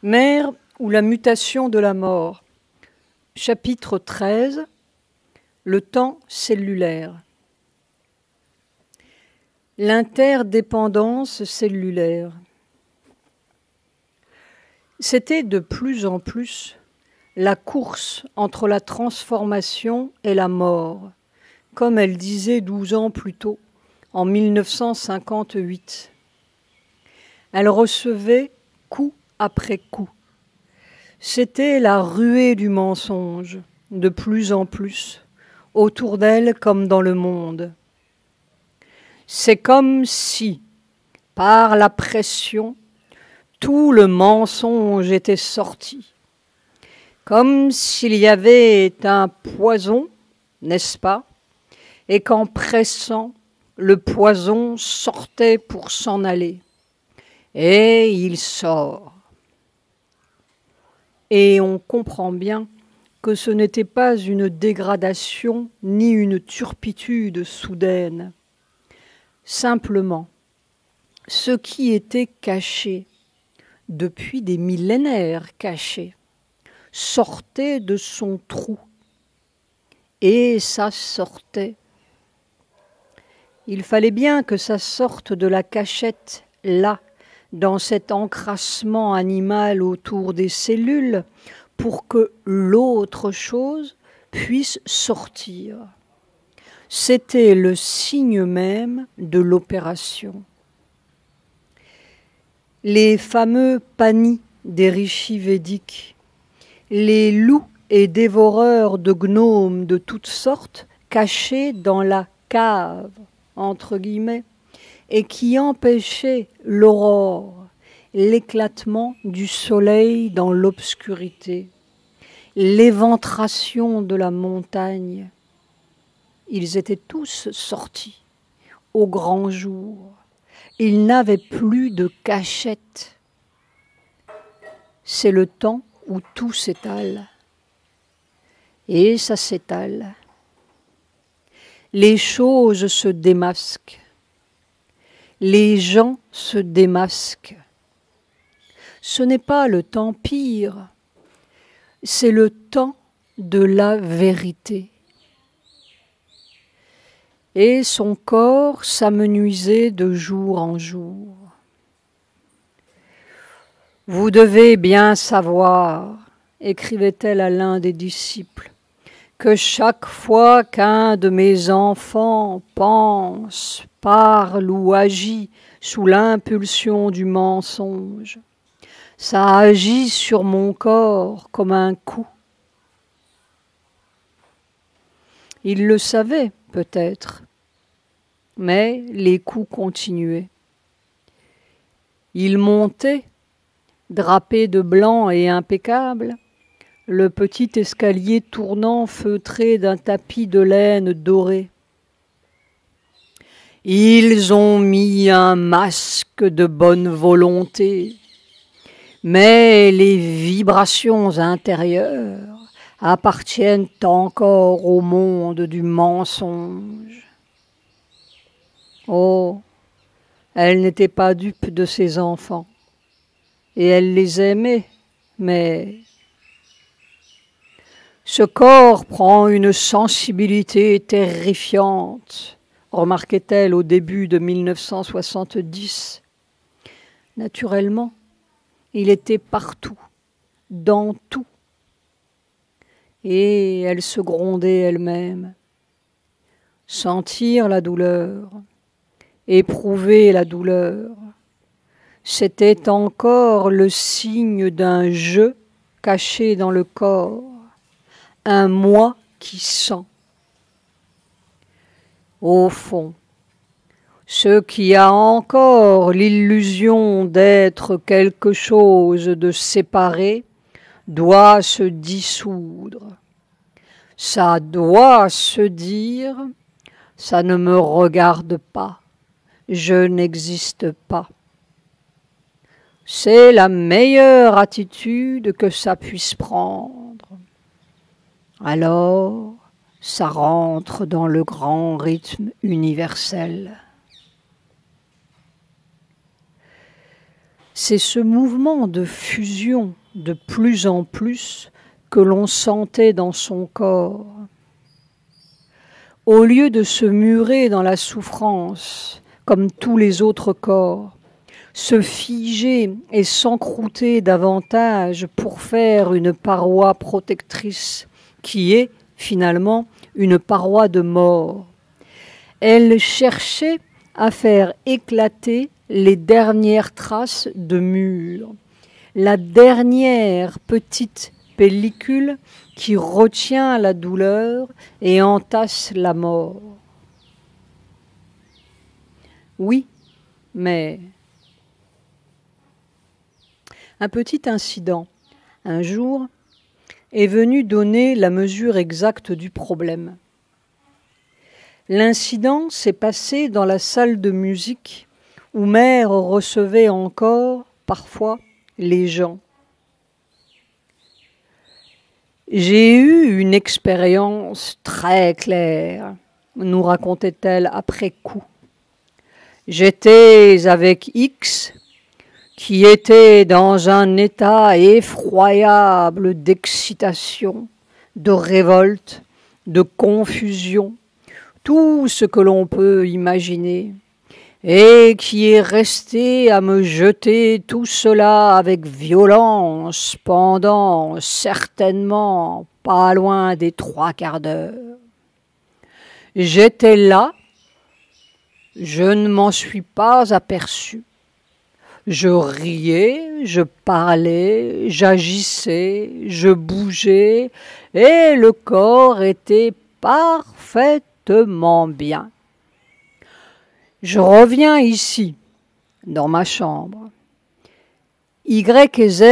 Mère ou la mutation de la mort. Chapitre 13. Le temps cellulaire. L'interdépendance cellulaire. C'était de plus en plus la course entre la transformation et la mort, comme elle disait 12 ans plus tôt, en 1958. Elle recevait coup après coup. C'était la ruée du mensonge, de plus en plus, autour d'elle comme dans le monde. C'est comme si, par la pression, tout le mensonge était sorti. Comme s'il y avait un poison, n'est-ce pas, et qu'en pressant, le poison sortait pour s'en aller. Et il sort. Et on comprend bien que ce n'était pas une dégradation ni une turpitude soudaine. Simplement, ce qui était caché, depuis des millénaires caché, sortait de son trou. Et ça sortait. Il fallait bien que ça sorte de la cachette, là, dans cet encrassement animal autour des cellules, pour que l'autre chose puisse sortir. C'était le signe même de l'opération. Les fameux panis des rishis védiques, les loups et dévoreurs de gnomes de toutes sortes cachés dans la cave, entre guillemets, et qui empêchaient l'aurore, l'éclatement du soleil dans l'obscurité, l'éventration de la montagne. Ils étaient tous sortis au grand jour. Ils n'avaient plus de cachette. C'est le temps où tout s'étale. Et ça s'étale. Les choses se démasquent. Les gens se démasquent. Ce n'est pas le temps pire, c'est le temps de la vérité. Et son corps s'amenuisait de jour en jour. « Vous devez bien savoir, écrivait-elle à l'un des disciples, que chaque fois qu'un de mes enfants pense, parle ou agit sous l'impulsion du mensonge, ça agit sur mon corps comme un coup. » Il le savait peut-être, mais les coups continuaient. Il montait, drapé de blanc et impeccable, le petit escalier tournant feutré d'un tapis de laine dorée. Ils ont mis un masque de bonne volonté, mais les vibrations intérieures appartiennent encore au monde du mensonge. Oh, elle n'était pas dupe de ses enfants, et elle les aimait, mais ce corps prend une sensibilité terrifiante, remarquait-elle au début de 1970. Naturellement, il était partout, dans tout. Et elle se grondait elle-même. Sentir la douleur, éprouver la douleur, c'était encore le signe d'un je caché dans le corps, un moi qui sent. Au fond, ce qui a encore l'illusion d'être quelque chose de séparé doit se dissoudre. Ça doit se dire, ça ne me regarde pas, je n'existe pas. C'est la meilleure attitude que ça puisse prendre. Alors, ça rentre dans le grand rythme universel. c'est ce mouvement de fusion de plus en plus que l'on sentait dans son corps. Au lieu de se murer dans la souffrance, comme tous les autres corps, se figer et s'encrouter davantage pour faire une paroi protectrice qui est, finalement, une paroi de mort. Elle cherchait à faire éclater les dernières traces de murs, la dernière petite pellicule qui retient la douleur et entasse la mort. Oui, mais un petit incident, un jour, est venu donner la mesure exacte du problème. L'incident s'est passé dans la salle de musique où Mère recevait encore, parfois, les gens. J'ai eu une expérience très claire, nous racontait-elle après coup. J'étais avec X, qui était dans un état effroyable d'excitation, de révolte, de confusion, tout ce que l'on peut imaginer, et qui est resté à me jeter tout cela avec violence pendant certainement pas loin des 3/4 d'heure. J'étais là, je ne m'en suis pas aperçu. Je riais, je parlais, j'agissais, je bougeais, et le corps était parfaitement bien. Je reviens ici, dans ma chambre. Y et Z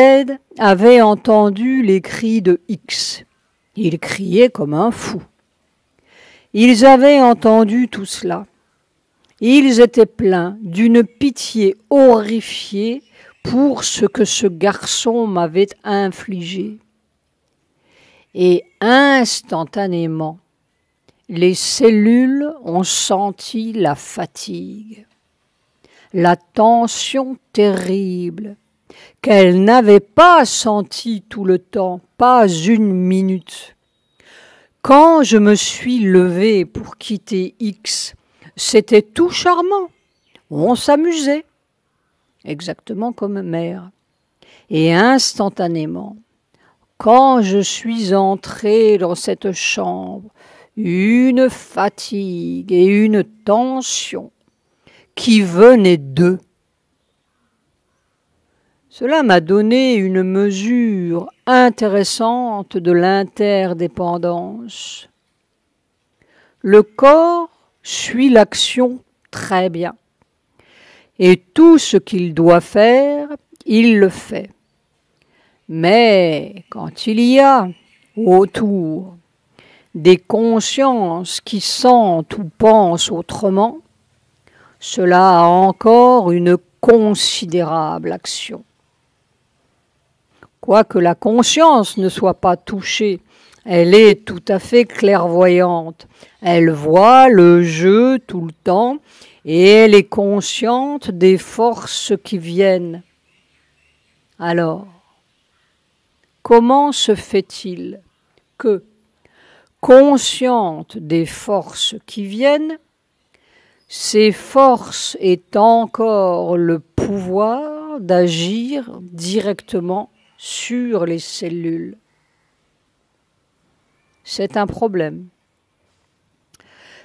avaient entendu les cris de X. Il criait comme un fou. Ils avaient entendu tout cela. Ils étaient pleins d'une pitié horrifiée pour ce que ce garçon m'avait infligé. Et instantanément, les cellules ont senti la fatigue, la tension terrible, qu'elles n'avaient pas sentie tout le temps, pas une minute. Quand je me suis levée pour quitter X, c'était tout charmant, on s'amusait, exactement comme Mère. Et instantanément, quand je suis entrée dans cette chambre, une fatigue et une tension qui venaient d'eux. Cela m'a donné une mesure intéressante de l'interdépendance. Le corps suit l'action très bien, et tout ce qu'il doit faire, il le fait. Mais quand il y a autour des consciences qui sentent ou pensent autrement, cela a encore une considérable action. Quoique la conscience ne soit pas touchée, elle est tout à fait clairvoyante. Elle voit le jeu tout le temps et elle est consciente des forces qui viennent. Alors, comment se fait-il que, consciente des forces qui viennent, ces forces aient encore le pouvoir d'agir directement sur les cellules? C'est un problème.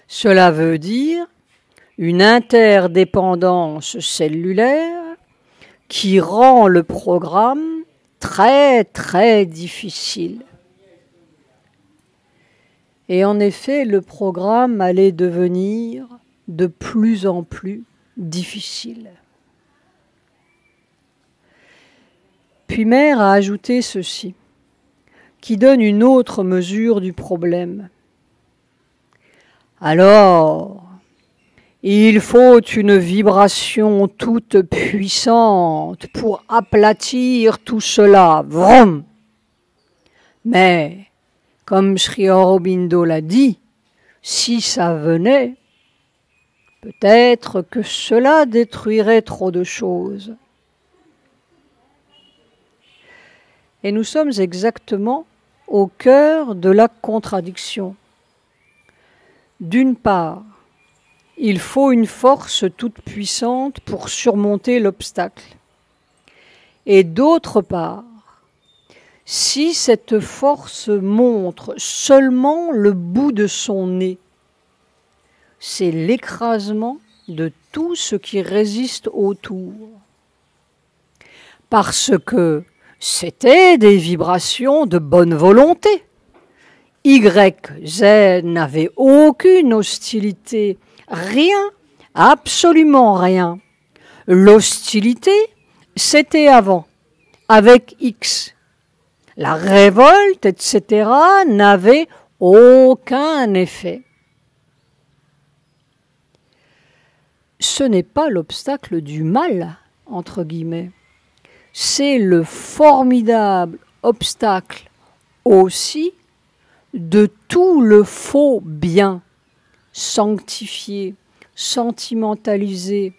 Cela veut dire une interdépendance cellulaire qui rend le programme très très difficile. Et en effet, le programme allait devenir de plus en plus difficile. Puis Mère a ajouté ceci, qui donne une autre mesure du problème. Alors, il faut une vibration toute puissante pour aplatir tout cela. Vroom. Mais, comme Sri Aurobindo l'a dit, si ça venait, peut-être que cela détruirait trop de choses. Et nous sommes exactement au cœur de la contradiction. D'une part, il faut une force toute puissante pour surmonter l'obstacle. Et d'autre part, si cette force montre seulement le bout de son nez, c'est l'écrasement de tout ce qui résiste autour. Parce que c'était des vibrations de bonne volonté. YZ n'avait aucune hostilité, rien, absolument rien. L'hostilité, c'était avant, avec X. La révolte, etc., n'avait aucun effet. Ce n'est pas l'obstacle du mal, entre guillemets. C'est le formidable obstacle aussi de tout le faux bien, sanctifié, sentimentalisé,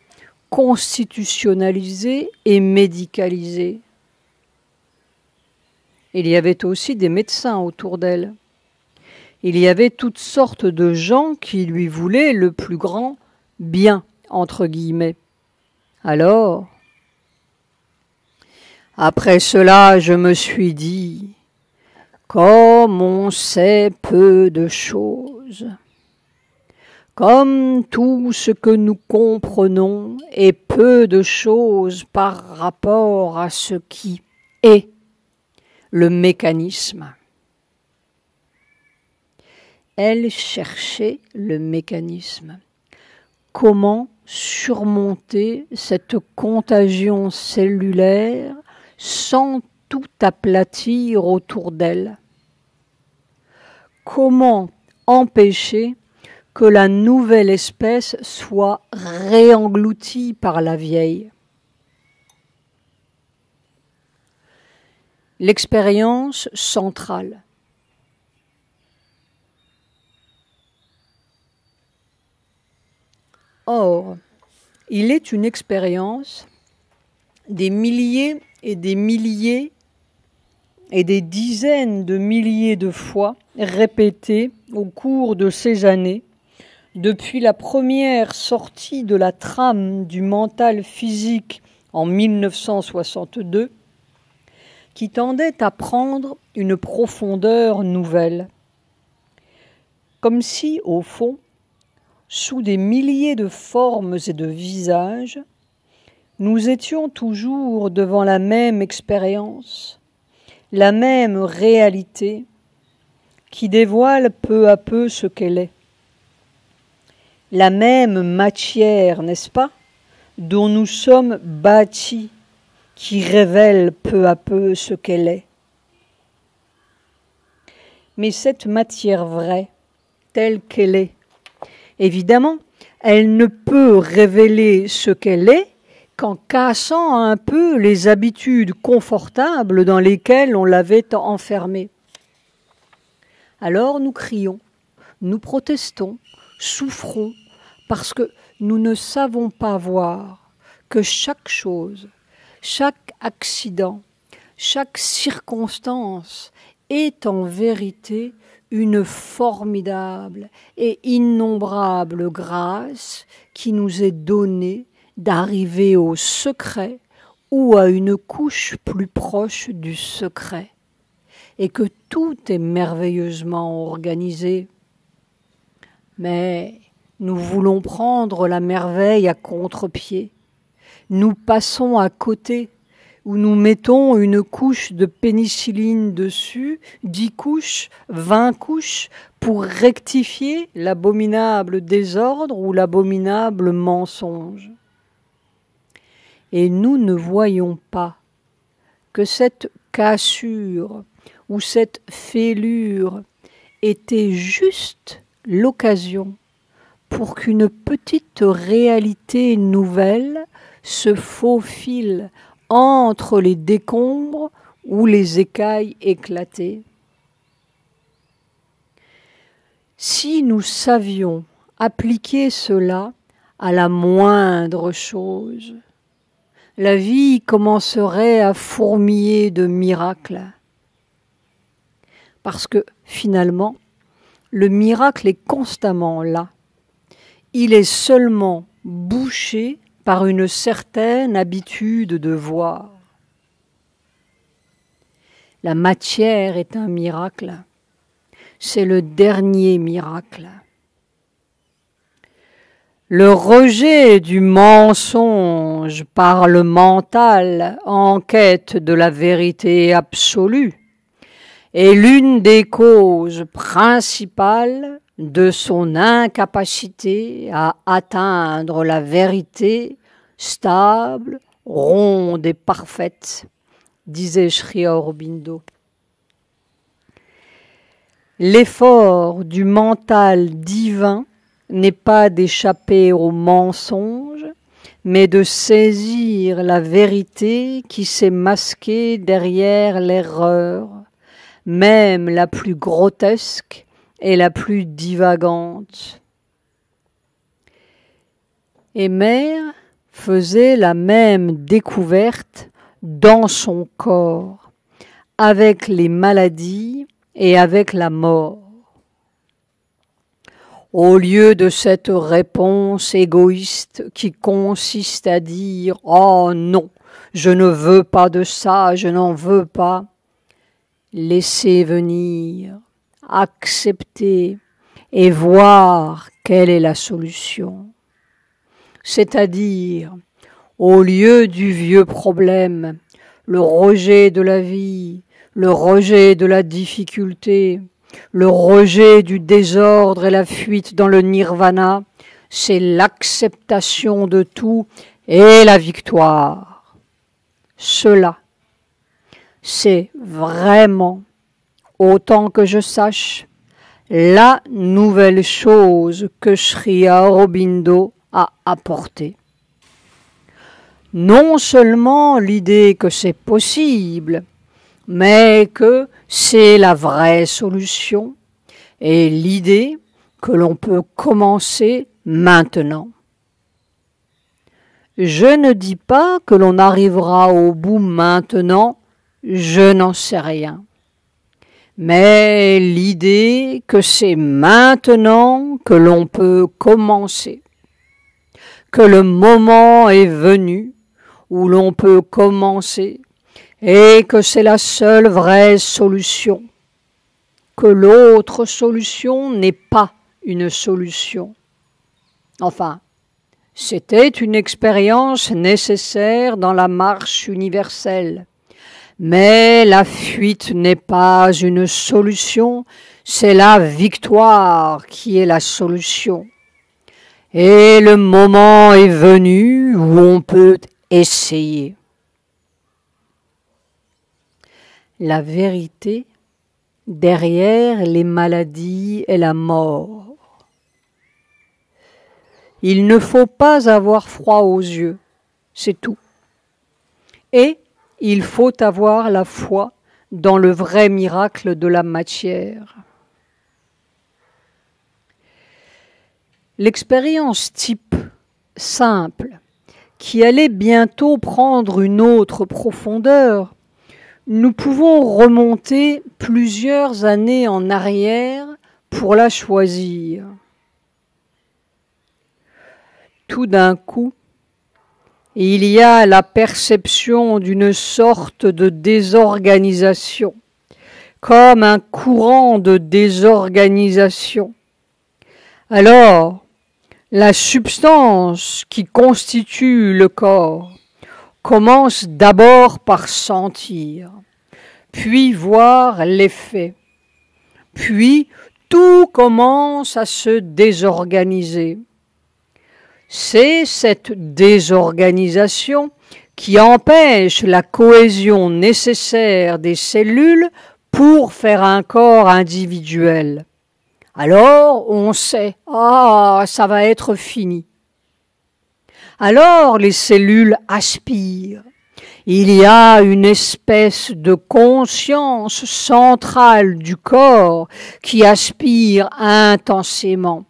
constitutionnalisé et médicalisé. Il y avait aussi des médecins autour d'elle. Il y avait toutes sortes de gens qui lui voulaient le plus grand bien, entre guillemets. Alors, après cela, je me suis dit, comme on sait peu de choses, comme tout ce que nous comprenons est peu de choses par rapport à ce qui est le mécanisme. Elle cherchait le mécanisme. Comment surmonter cette contagion cellulaire sans tout aplatir autour d'elle? Comment empêcher que la nouvelle espèce soit réengloutie par la vieille? L'expérience centrale. Or, il est une expérience des milliers et des milliers et des dizaines de milliers de fois répétée au cours de ces années, depuis la première sortie de la trame du mental physique en 1962, qui tendait à prendre une profondeur nouvelle. Comme si, au fond, sous des milliers de formes et de visages, nous étions toujours devant la même expérience, la même réalité qui dévoile peu à peu ce qu'elle est. La même matière, n'est-ce pas, dont nous sommes bâtis, qui révèle peu à peu ce qu'elle est. Mais cette matière vraie, telle qu'elle est, évidemment, elle ne peut révéler ce qu'elle est qu'en cassant un peu les habitudes confortables dans lesquelles on l'avait enfermée. Alors nous crions, nous protestons, souffrons, parce que nous ne savons pas voir que chaque chose, chaque accident, chaque circonstance est en vérité une formidable et innombrable grâce qui nous est donnée d'arriver au secret ou à une couche plus proche du secret, et que tout est merveilleusement organisé. Mais nous voulons prendre la merveille à contre-pied. Nous passons à côté, où nous mettons une couche de pénicilline dessus, 10 couches, 20 couches, pour rectifier l'abominable désordre ou l'abominable mensonge. Et nous ne voyons pas que cette cassure ou cette fêlure était juste l'occasion pour qu'une petite réalité nouvelle se faufile entre les décombres ou les écailles éclatées. Si nous savions appliquer cela à la moindre chose, la vie commencerait à fourmiller de miracles. Parce que finalement, le miracle est constamment là. Il est seulement bouché par une certaine habitude de voir. La matière est un miracle. C'est le dernier miracle. Le rejet du mensonge par le mental en quête de la vérité absolue est l'une des causes principales de son incapacité à atteindre la vérité stable, ronde et parfaite, disait Sri Aurobindo. L'effort du mental divin n'est pas d'échapper au mensonge, mais de saisir la vérité qui s'est masquée derrière l'erreur, même la plus grotesque et la plus divagante. Emer faisait la même découverte dans son corps, avec les maladies et avec la mort. Au lieu de cette réponse égoïste qui consiste à dire « Oh non, je ne veux pas de ça, je n'en veux pas », laisser venir, accepter et voir quelle est la solution. C'est-à-dire, au lieu du vieux problème, le rejet de la vie, le rejet de la difficulté, le rejet du désordre et la fuite dans le nirvana, c'est l'acceptation de tout et la victoire. Cela, c'est vraiment, autant que je sache, la nouvelle chose que Sri Aurobindo a apportée. Non seulement l'idée que c'est possible, mais que c'est la vraie solution et l'idée que l'on peut commencer maintenant. Je ne dis pas que l'on arrivera au bout maintenant, je n'en sais rien. Mais l'idée que c'est maintenant que l'on peut commencer, que le moment est venu où l'on peut commencer, et que c'est la seule vraie solution, que l'autre solution n'est pas une solution. Enfin, c'était une expérience nécessaire dans la marche universelle, mais la fuite n'est pas une solution, c'est la victoire qui est la solution. Et le moment est venu où on peut essayer. La vérité derrière les maladies et la mort. Il ne faut pas avoir froid aux yeux, c'est tout. Et il faut avoir la foi dans le vrai miracle de la matière. L'expérience type, simple, qui allait bientôt prendre une autre profondeur, nous pouvons remonter plusieurs années en arrière pour la choisir. Tout d'un coup, il y a la perception d'une sorte de désorganisation, comme un courant de désorganisation. Alors, la substance qui constitue le corps commence d'abord par sentir, puis voir l'effet, puis tout commence à se désorganiser. C'est cette désorganisation qui empêche la cohésion nécessaire des cellules pour faire un corps individuel. Alors on sait, ça va être fini. Alors les cellules aspirent. Il y a une espèce de conscience centrale du corps qui aspire intensément,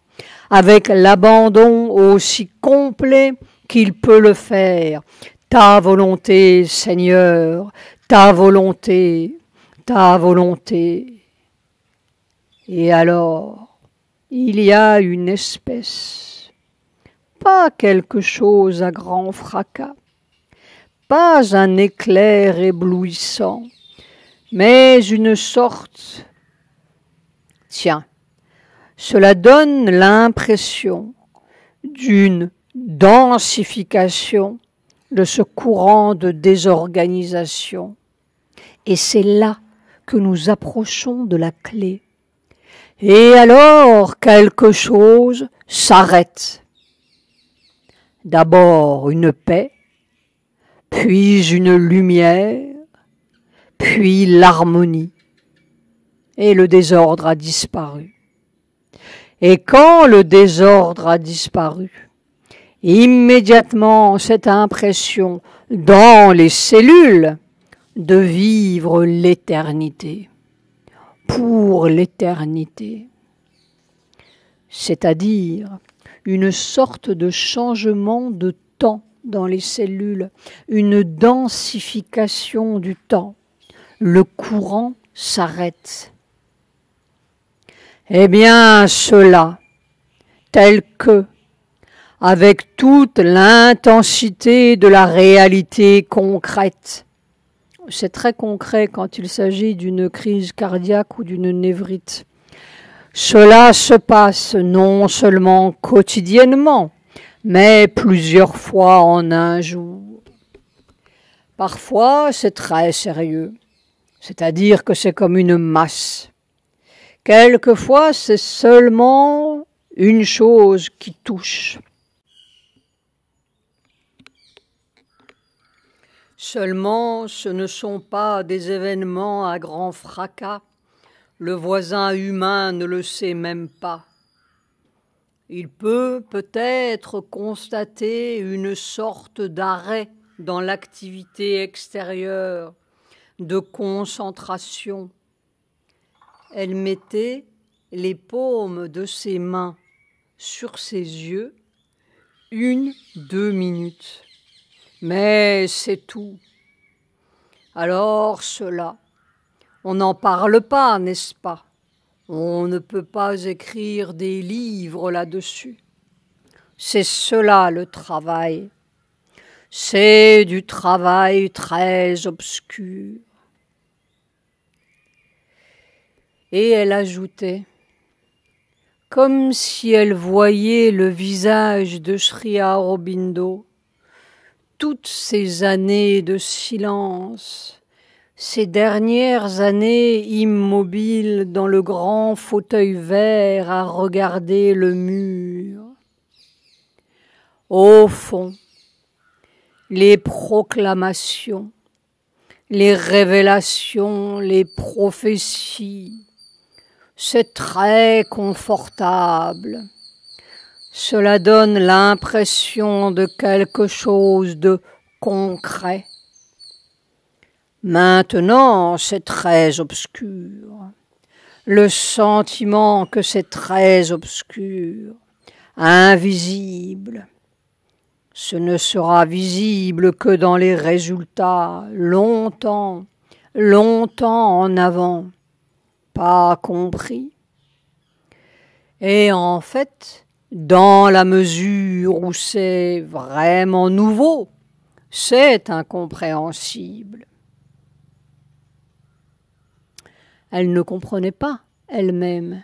avec l'abandon aussi complet qu'il peut le faire, Ta volonté, Seigneur, ta volonté, ta volonté. Et alors, il y a une espèce, pas quelque chose à grand fracas, pas un éclair éblouissant, mais une sorte, tiens, cela donne l'impression d'une densification de ce courant de désorganisation. Et c'est là que nous approchons de la clé. Et alors, quelque chose s'arrête. D'abord une paix, puis une lumière, puis l'harmonie. Et le désordre a disparu. Et quand le désordre a disparu, immédiatement cette impression dans les cellules de vivre l'éternité, pour l'éternité, c'est-à-dire une sorte de changement de temps dans les cellules, une densification du temps. Le courant s'arrête. Eh bien, cela, tel que, avec toute l'intensité de la réalité concrète, c'est très concret quand il s'agit d'une crise cardiaque ou d'une névrite. Cela se passe non seulement quotidiennement, mais plusieurs fois en un jour. Parfois, c'est très sérieux, c'est-à-dire que c'est comme une masse. Quelquefois, c'est seulement une chose qui touche. Seulement, ce ne sont pas des événements à grand fracas. Le voisin humain ne le sait même pas. Il peut peut-être constater une sorte d'arrêt dans l'activité extérieure, de concentration. Elle mettait les paumes de ses mains sur ses yeux 1-2 minutes. Mais c'est tout. Alors cela, on n'en parle pas, n'est-ce pas? On ne peut pas écrire des livres là-dessus. C'est cela le travail. C'est du travail très obscur. Et elle ajoutait, comme si elle voyait le visage de Sri Aurobindo, toutes ces années de silence, ces dernières années immobiles dans le grand fauteuil vert à regarder le mur. Au fond, les proclamations, les révélations, les prophéties, c'est très confortable. Cela donne l'impression de quelque chose de concret. Maintenant, c'est très obscur. Le sentiment que c'est très obscur, invisible. Ce ne sera visible que dans les résultats, longtemps, longtemps en avant, pas compris. Et en fait, dans la mesure où c'est vraiment nouveau, c'est incompréhensible. Elle ne comprenait pas elle-même.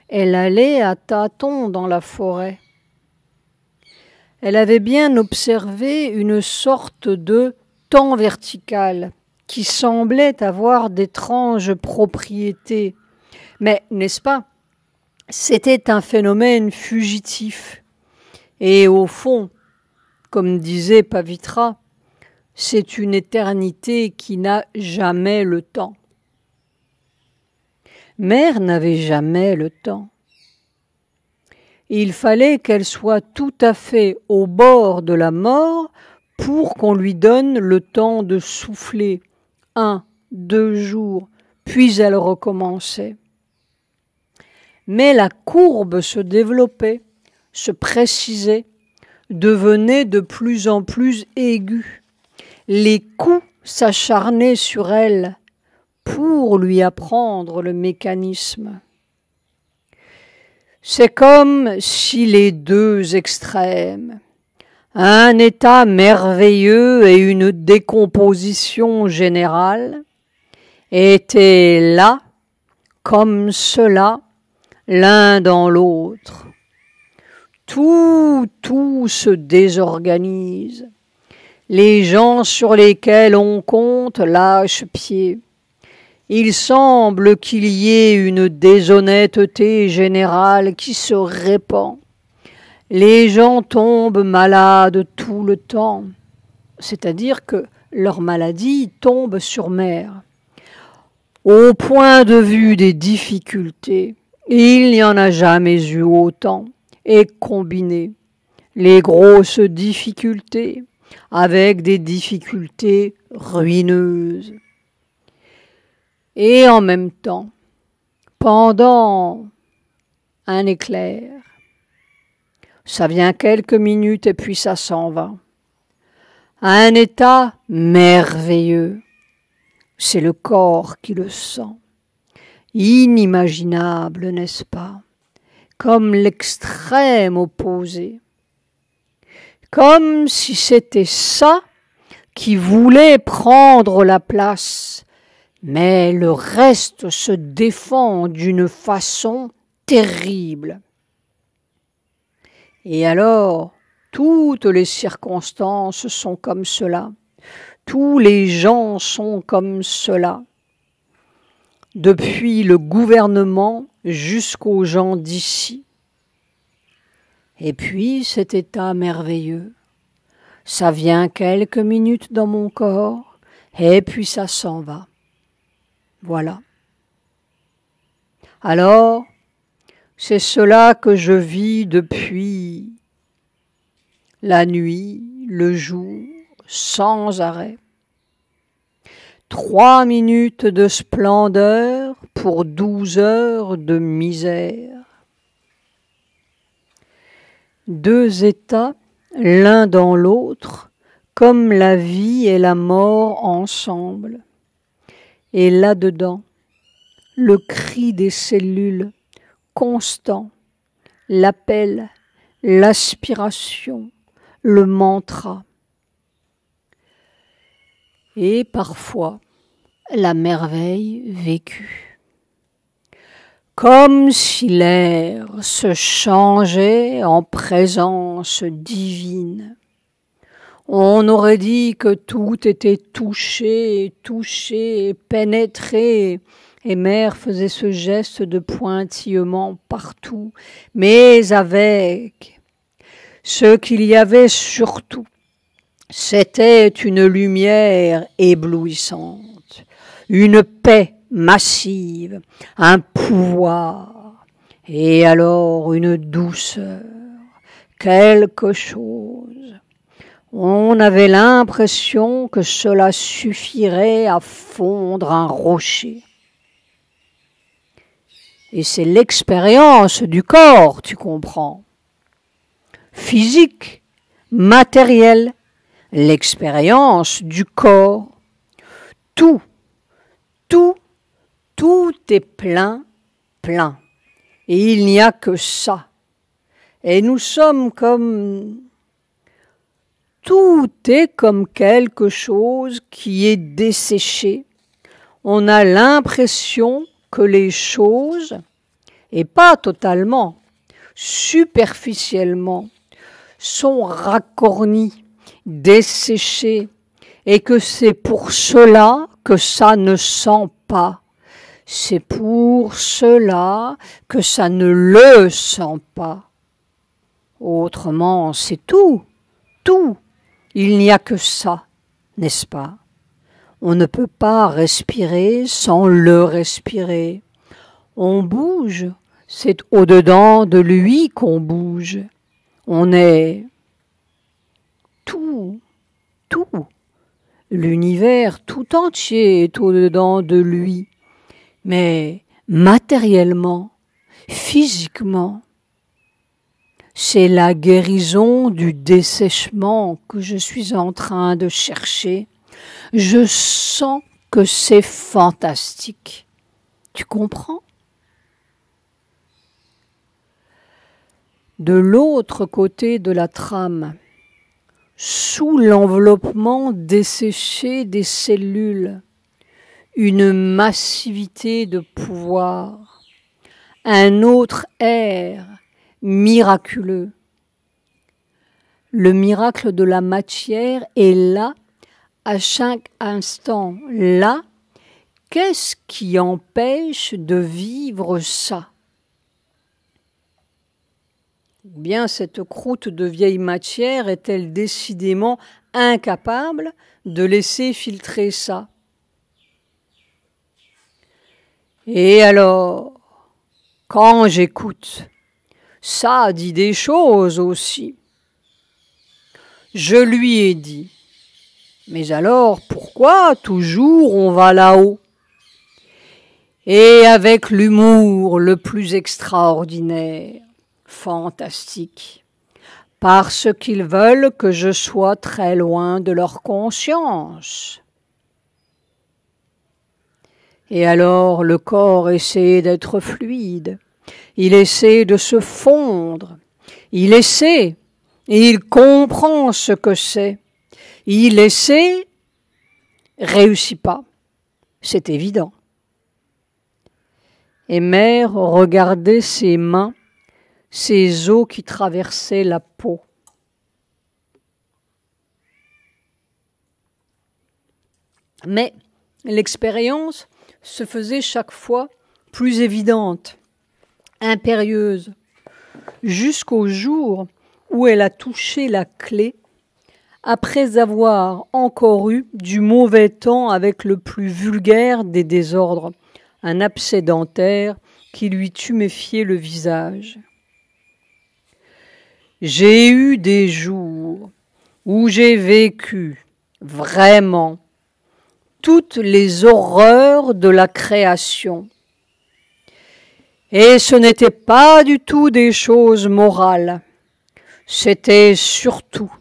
Elle allait à tâtons dans la forêt. Elle avait bien observé une sorte de temps vertical qui semblait avoir d'étranges propriétés. Mais, n'est-ce pas, c'était un phénomène fugitif. Et au fond, comme disait Pavitra, c'est une éternité qui n'a jamais le temps. Mère n'avait jamais le temps. Il fallait qu'elle soit tout à fait au bord de la mort pour qu'on lui donne le temps de souffler 1, 2 jours, puis elle recommençait. Mais la courbe se développait, se précisait, devenait de plus en plus aigus. Les coups s'acharnaient sur elle pour lui apprendre le mécanisme. C'est comme si les deux extrêmes, un état merveilleux et une décomposition générale, étaient là, comme cela, l'un dans l'autre. Tout se désorganise. Les gens sur lesquels on compte lâchent pied. Il semble qu'il y ait une déshonnêteté générale qui se répand. Les gens tombent malades tout le temps, c'est-à-dire que leur maladie tombe sur mère. Au point de vue des difficultés, il n'y en a jamais eu autant, et combinées, les grosses difficultés avec des difficultés ruineuses. Et en même temps, pendant un éclair, ça vient quelques minutes et puis ça s'en va. Un état merveilleux, c'est le corps qui le sent. Inimaginable, n'est-ce pas? Comme l'extrême opposé. Comme si c'était ça qui voulait prendre la place. Mais le reste se défend d'une façon terrible. Et alors, toutes les circonstances sont comme cela. Tous les gens sont comme cela. Depuis le gouvernement jusqu'aux gens d'ici. Et puis cet état merveilleux, ça vient quelques minutes dans mon corps, et puis ça s'en va. Voilà. Alors, c'est cela que je vis depuis la nuit, le jour, sans arrêt. 3 minutes de splendeur pour 12 heures de misère. 2 états, l'un dans l'autre, comme la vie et la mort ensemble. Et là-dedans, le cri des cellules, constant, l'appel, l'aspiration, le mantra. Et parfois, la merveille vécue. Comme si l'air se changeait en présence divine. On aurait dit que tout était touché, pénétré, et mère faisait ce geste de pointillement partout, mais avec ce qu'il y avait surtout, c'était une lumière éblouissante, une paix massive, un pouvoir, et alors une douceur, quelque chose. On avait l'impression que cela suffirait à fondre un rocher. Et c'est l'expérience du corps, tu comprends. Physique, matérielle, l'expérience du corps. Tout est plein. Et il n'y a que ça. Et nous sommes comme... Tout est comme quelque chose qui est desséché. On a l'impression que les choses, et pas totalement, superficiellement, sont racornies, desséchées, et que c'est pour cela que ça ne sent pas. C'est pour cela que ça ne le sent pas. Autrement, c'est tout. Il n'y a que ça, n'est-ce pas? On ne peut pas respirer sans le respirer. On bouge, c'est au-dedans de lui qu'on bouge. On est tout. L'univers tout entier est au-dedans de lui. Mais matériellement, physiquement, C'est la guérison du dessèchement que je suis en train de chercher. Je sens que c'est fantastique. Tu comprends? De l'autre côté de la trame, sous l'enveloppement desséché des cellules, une massivité de pouvoir, un autre air miraculeux. Le miracle de la matière est là, à chaque instant, là. Qu'est-ce qui empêche de vivre ça? Ou bien cette croûte de vieille matière est-elle décidément incapable de laisser filtrer ça? Et alors, quand j'écoute, ça dit des choses aussi. Je lui ai dit, mais alors pourquoi toujours on va là-haut? Et avec l'humour le plus extraordinaire, fantastique, parce qu'ils veulent que je sois très loin de leur conscience. Et alors le corps essaie d'être fluide, il essaie de se fondre, il essaie, et il comprend ce que c'est. Il essaie, réussit pas, c'est évident. Et Mère regardait ses mains, ses os qui traversaient la peau. Mais l'expérience se faisait chaque fois plus évidente, impérieuse, jusqu'au jour où elle a touché la clé, après avoir encore eu du mauvais temps avec le plus vulgaire des désordres, un abcès dentaire qui lui tuméfiait le visage. J'ai eu des jours où j'ai vécu vraiment toutes les horreurs de la création. Et ce n'était pas du tout des choses morales, c'était surtout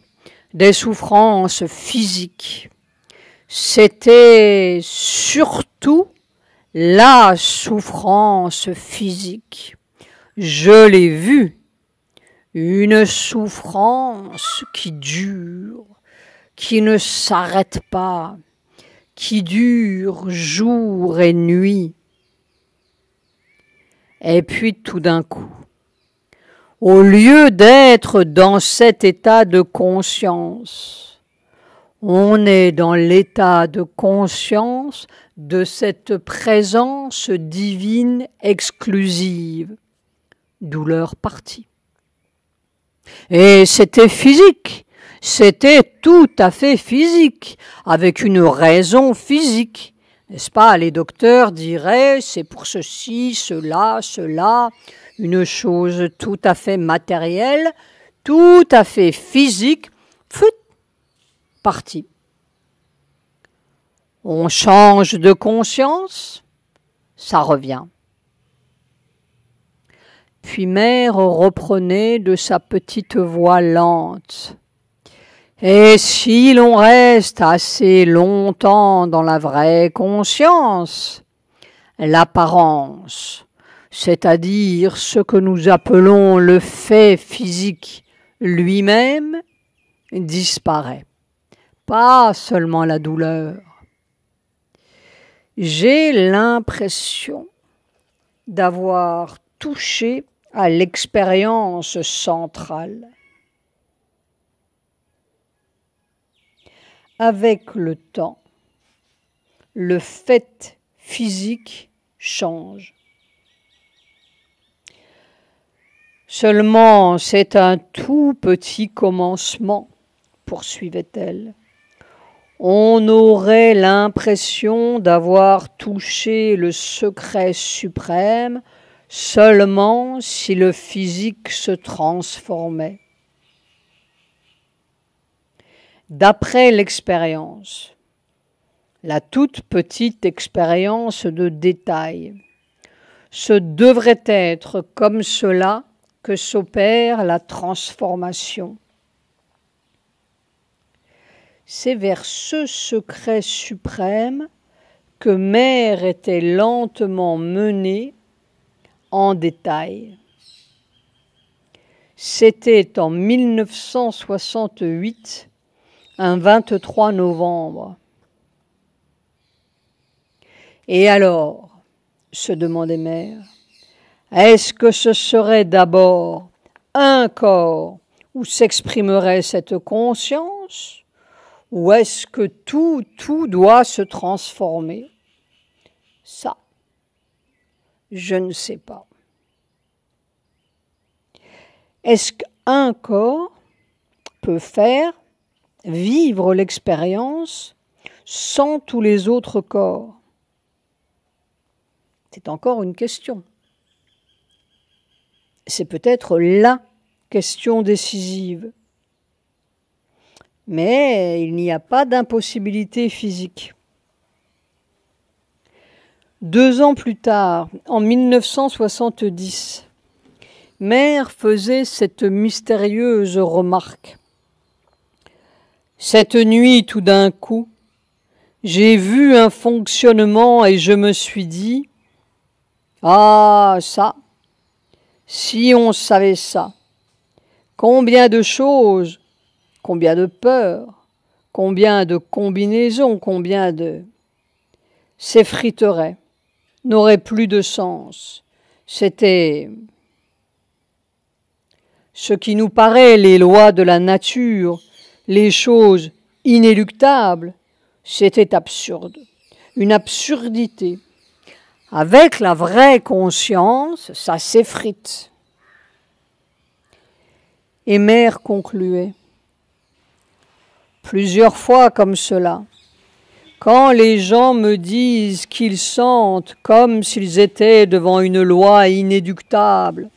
des souffrances physiques. C'était surtout la souffrance physique. Je l'ai vue, une souffrance qui dure, qui ne s'arrête pas, qui dure jour et nuit. Et puis tout d'un coup, au lieu d'être dans cet état de conscience, on est dans l'état de conscience de cette présence divine exclusive, douleur partie. Et c'était physique, c'était tout à fait physique, avec une raison physique. N'est-ce pas? Les docteurs diraient c'est pour ceci, cela, une chose tout à fait matérielle, tout à fait physique, parti. On change de conscience, ça revient. Puis Mère reprenait de sa petite voix lente. Et si l'on reste assez longtemps dans la vraie conscience, l'apparence, c'est-à-dire ce que nous appelons le fait physique lui-même, disparaît. Pas seulement la douleur. J'ai l'impression d'avoir touché à l'expérience centrale. Avec le temps, le fait physique change. Seulement, c'est un tout petit commencement, poursuivait-elle. On aurait l'impression d'avoir touché le secret suprême seulement si le physique se transformait. D'après l'expérience, la toute petite expérience de détail, ce devrait être comme cela que s'opère la transformation. C'est vers ce secret suprême que Mère était lentement menée en détail. C'était en 1968, un 23 novembre. Et alors, se demandait Mère, est-ce que ce serait d'abord un corps où s'exprimerait cette conscience, ou est-ce que tout doit se transformer? Ça, je ne sais pas. Est-ce qu'un corps peut faire vivre l'expérience sans tous les autres corps? C'est encore une question. C'est peut-être la question décisive. Mais il n'y a pas d'impossibilité physique. 2 ans plus tard, en 1970, Mère faisait cette mystérieuse remarque. Cette nuit, tout d'un coup, j'ai vu un fonctionnement et je me suis dit, ah, ça, si on savait ça, combien de choses, combien de peurs, combien de combinaisons, combien de... s'effriteraient, n'auraient plus de sens. C'était ce qui nous paraît les lois de la nature, les choses inéluctables, c'était absurde, une absurdité. Avec la vraie conscience, ça s'effrite. Et Mère concluait, plusieurs fois comme cela, quand les gens me disent qu'ils sentent comme s'ils étaient devant une loi inéluctable,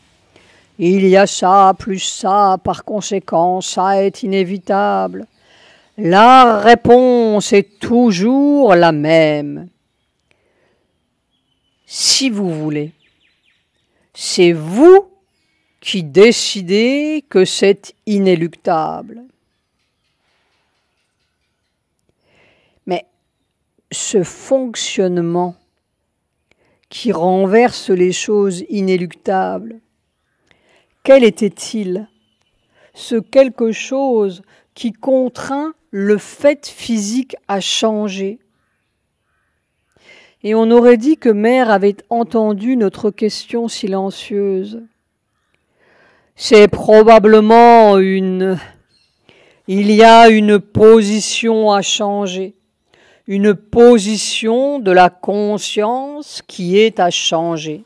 il y a ça plus ça, par conséquent, ça est inévitable. La réponse est toujours la même. Si vous voulez, c'est vous qui décidez que c'est inéluctable. Mais ce fonctionnement qui renverse les choses inéluctables, quel était-il? Ce quelque chose qui contraint le fait physique à changer. Et on aurait dit que Mère avait entendu notre question silencieuse. C'est probablement il y a une position à changer, une position de la conscience qui est à changer.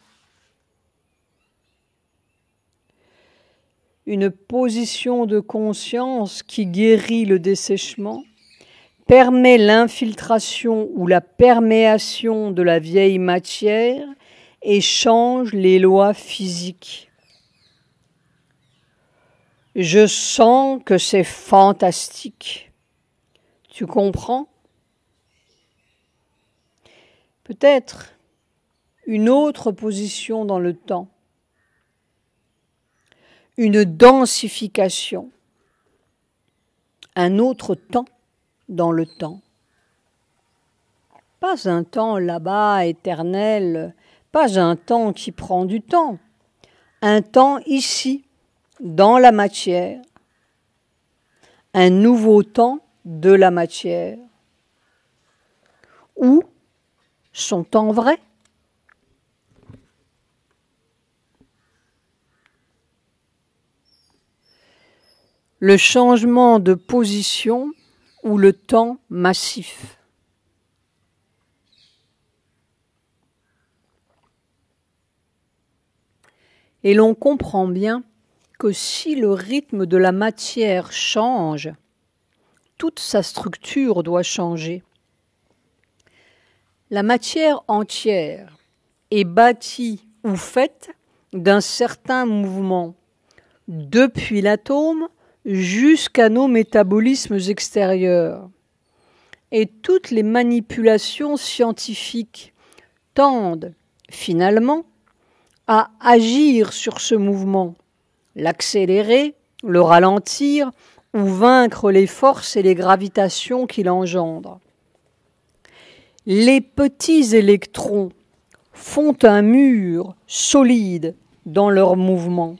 Une position de conscience qui guérit le dessèchement, permet l'infiltration ou la perméation de la vieille matière et change les lois physiques. Je sens que c'est fantastique. Tu comprends? Peut-être une autre position dans le temps. Une densification. Un autre temps dans le temps. Pas un temps là-bas éternel, pas un temps qui prend du temps. Un temps ici, dans la matière. Un nouveau temps de la matière. Ou son temps vrai. Le changement de position ou le temps massif. Et l'on comprend bien que si le rythme de la matière change, toute sa structure doit changer. La matière entière est bâtie ou faite d'un certain mouvement, depuis l'atome jusqu'à nos métabolismes extérieurs. Et toutes les manipulations scientifiques tendent, finalement, à agir sur ce mouvement, l'accélérer, le ralentir ou vaincre les forces et les gravitations qu'il engendre. Les petits électrons font un mur solide dans leur mouvement.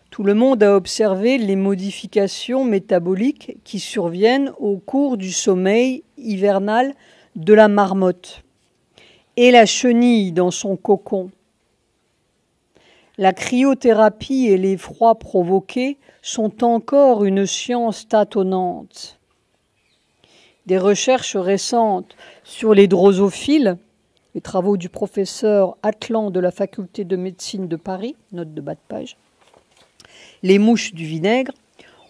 Tout le monde a observé les modifications métaboliques qui surviennent au cours du sommeil hivernal de la marmotte et la chenille dans son cocon. La cryothérapie et les froids provoqués sont encore une science tâtonnante. Des recherches récentes sur les drosophiles, les travaux du professeur Atlan de la faculté de médecine de Paris, note de bas de page, les mouches du vinaigre,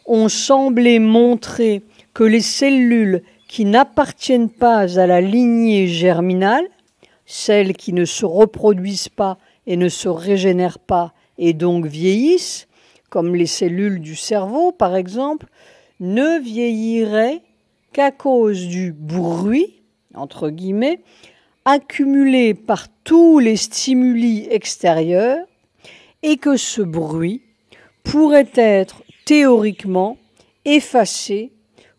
ont semblé montrer que les cellules qui n'appartiennent pas à la lignée germinale, celles qui ne se reproduisent pas et ne se régénèrent pas et donc vieillissent, comme les cellules du cerveau par exemple, ne vieilliraient qu'à cause du bruit, entre guillemets, accumulé par tous les stimuli extérieurs et que ce bruit pourrait être théoriquement effacé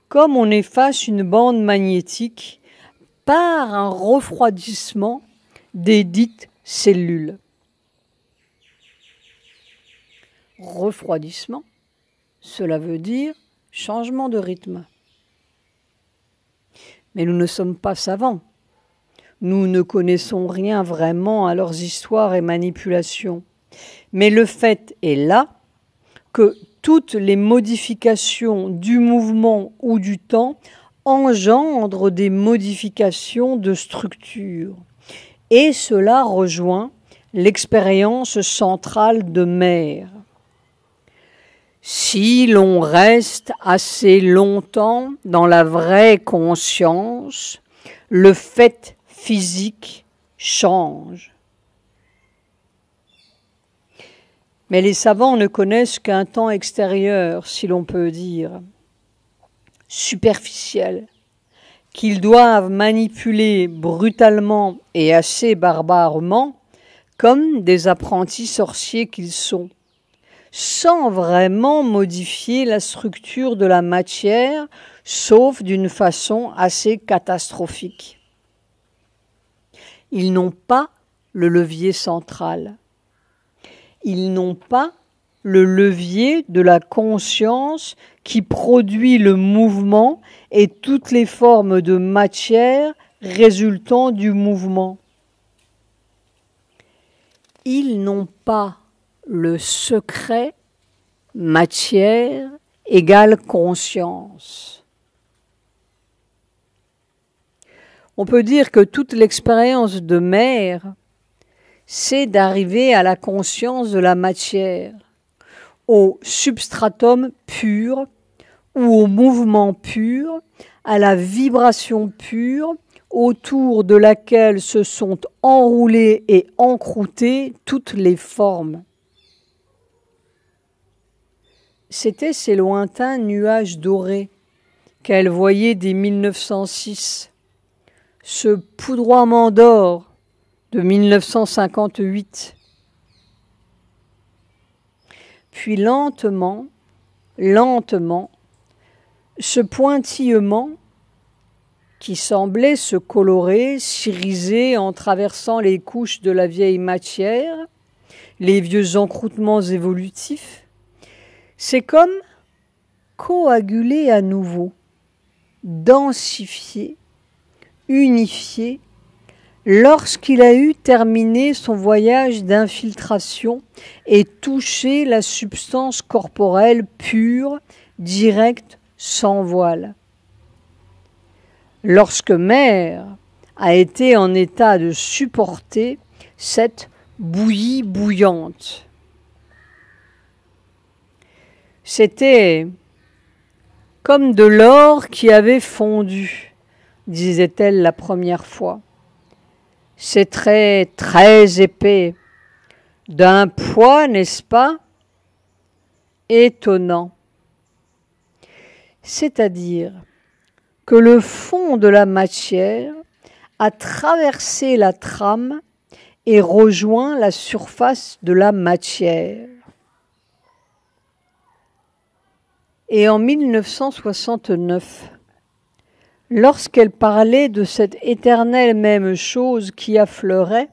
comme on efface une bande magnétique par un refroidissement des dites cellules. Refroidissement, cela veut dire changement de rythme. Mais nous ne sommes pas savants. Nous ne connaissons rien vraiment à leurs histoires et manipulations. Mais le fait est là que toutes les modifications du mouvement ou du temps engendrent des modifications de structure. Et cela rejoint l'expérience centrale de Mayr. Si l'on reste assez longtemps dans la vraie conscience, le fait physique change. Mais les savants ne connaissent qu'un temps extérieur, si l'on peut dire, superficiel, qu'ils doivent manipuler brutalement et assez barbarement, comme des apprentis sorciers qu'ils sont, sans vraiment modifier la structure de la matière, sauf d'une façon assez catastrophique. Ils n'ont pas le levier central. Ils n'ont pas le levier de la conscience qui produit le mouvement et toutes les formes de matière résultant du mouvement. Ils n'ont pas le secret matière égale conscience. On peut dire que toute l'expérience de Mayr, c'est d'arriver à la conscience de la matière, au substratum pur ou au mouvement pur, à la vibration pure autour de laquelle se sont enroulées et encroûtées toutes les formes. C'étaient ces lointains nuages dorés qu'elle voyait dès 1906, ce poudroiement d'or de 1958. Puis lentement, ce pointillement qui semblait se colorer, s'iriser en traversant les couches de la vieille matière, les vieux encroûtements évolutifs, c'est comme coaguler à nouveau, densifier, unifier, lorsqu'il a eu terminé son voyage d'infiltration et touché la substance corporelle pure, directe, sans voile. Lorsque Mayr a été en état de supporter cette bouillie bouillante. C'était comme de l'or qui avait fondu, disait-elle la première fois. C'est très, très épais, d'un poids, n'est-ce pas, étonnant. C'est-à-dire que le fond de la matière a traversé la trame et rejoint la surface de la matière. Et en 1969, lorsqu'elle parlait de cette éternelle même chose qui affleurait,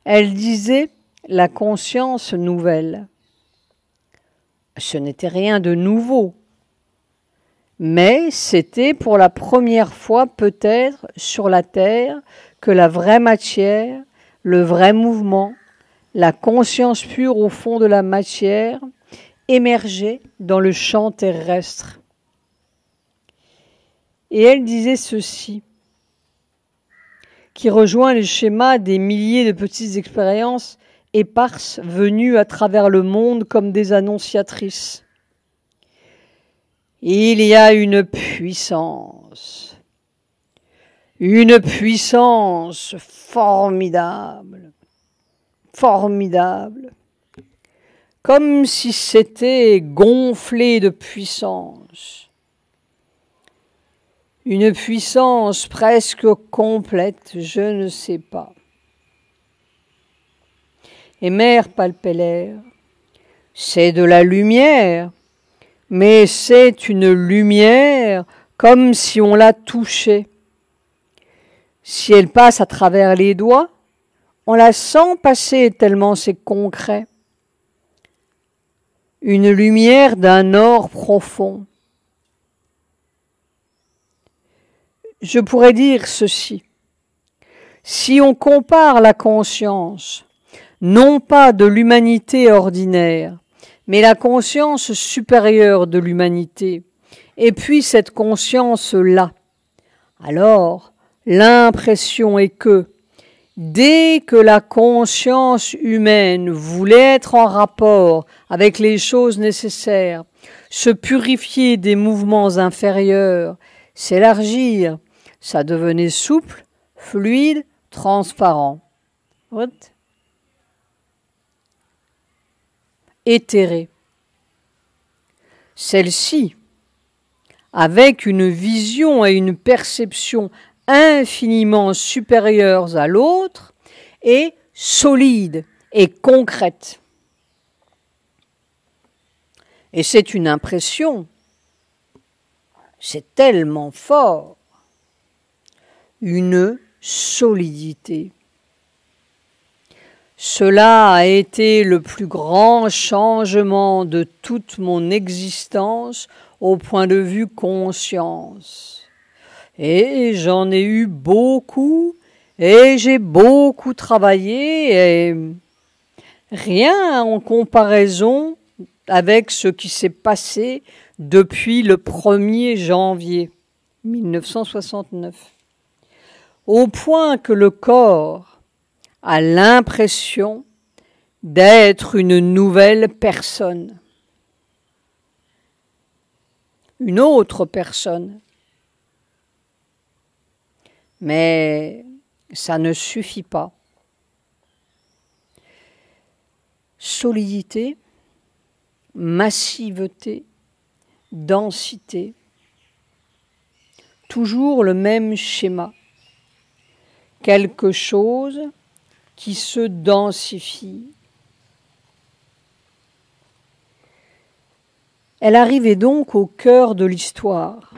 elle disait la conscience nouvelle. Ce n'était rien de nouveau, mais c'était pour la première fois peut-être sur la Terre que la vraie matière, le vrai mouvement, la conscience pure au fond de la matière émergeait dans le champ terrestre. Et elle disait ceci, qui rejoint le schéma des milliers de petites expériences éparses venues à travers le monde comme des annonciatrices. Il y a une puissance formidable, formidable, comme si c'était gonflé de puissance. Une puissance presque complète, je ne sais pas. Et Mère Palpeller, c'est de la lumière, mais c'est une lumière comme si on la touchait. Si elle passe à travers les doigts, on la sent passer tellement c'est concret. Une lumière d'un or profond. Je pourrais dire ceci. Si on compare la conscience, non pas de l'humanité ordinaire, mais la conscience supérieure de l'humanité, et puis cette conscience-là, alors l'impression est que, dès que la conscience humaine voulait être en rapport avec les choses nécessaires, se purifier des mouvements inférieurs, s'élargir, ça devenait souple, fluide, transparent. What? Éthéré. Celle-ci, avec une vision et une perception infiniment supérieures à l'autre, est solide et concrète. Et c'est une impression, c'est tellement fort, une solidité. Cela a été le plus grand changement de toute mon existence au point de vue conscience. Et j'en ai eu beaucoup, et j'ai beaucoup travaillé, et rien en comparaison avec ce qui s'est passé depuis le 1er janvier 1969. Au point que le corps a l'impression d'être une nouvelle personne, une autre personne. Mais ça ne suffit pas. Solidité, massiveté, densité, toujours le même schéma. Quelque chose qui se densifie. Elle arrivait donc au cœur de l'histoire.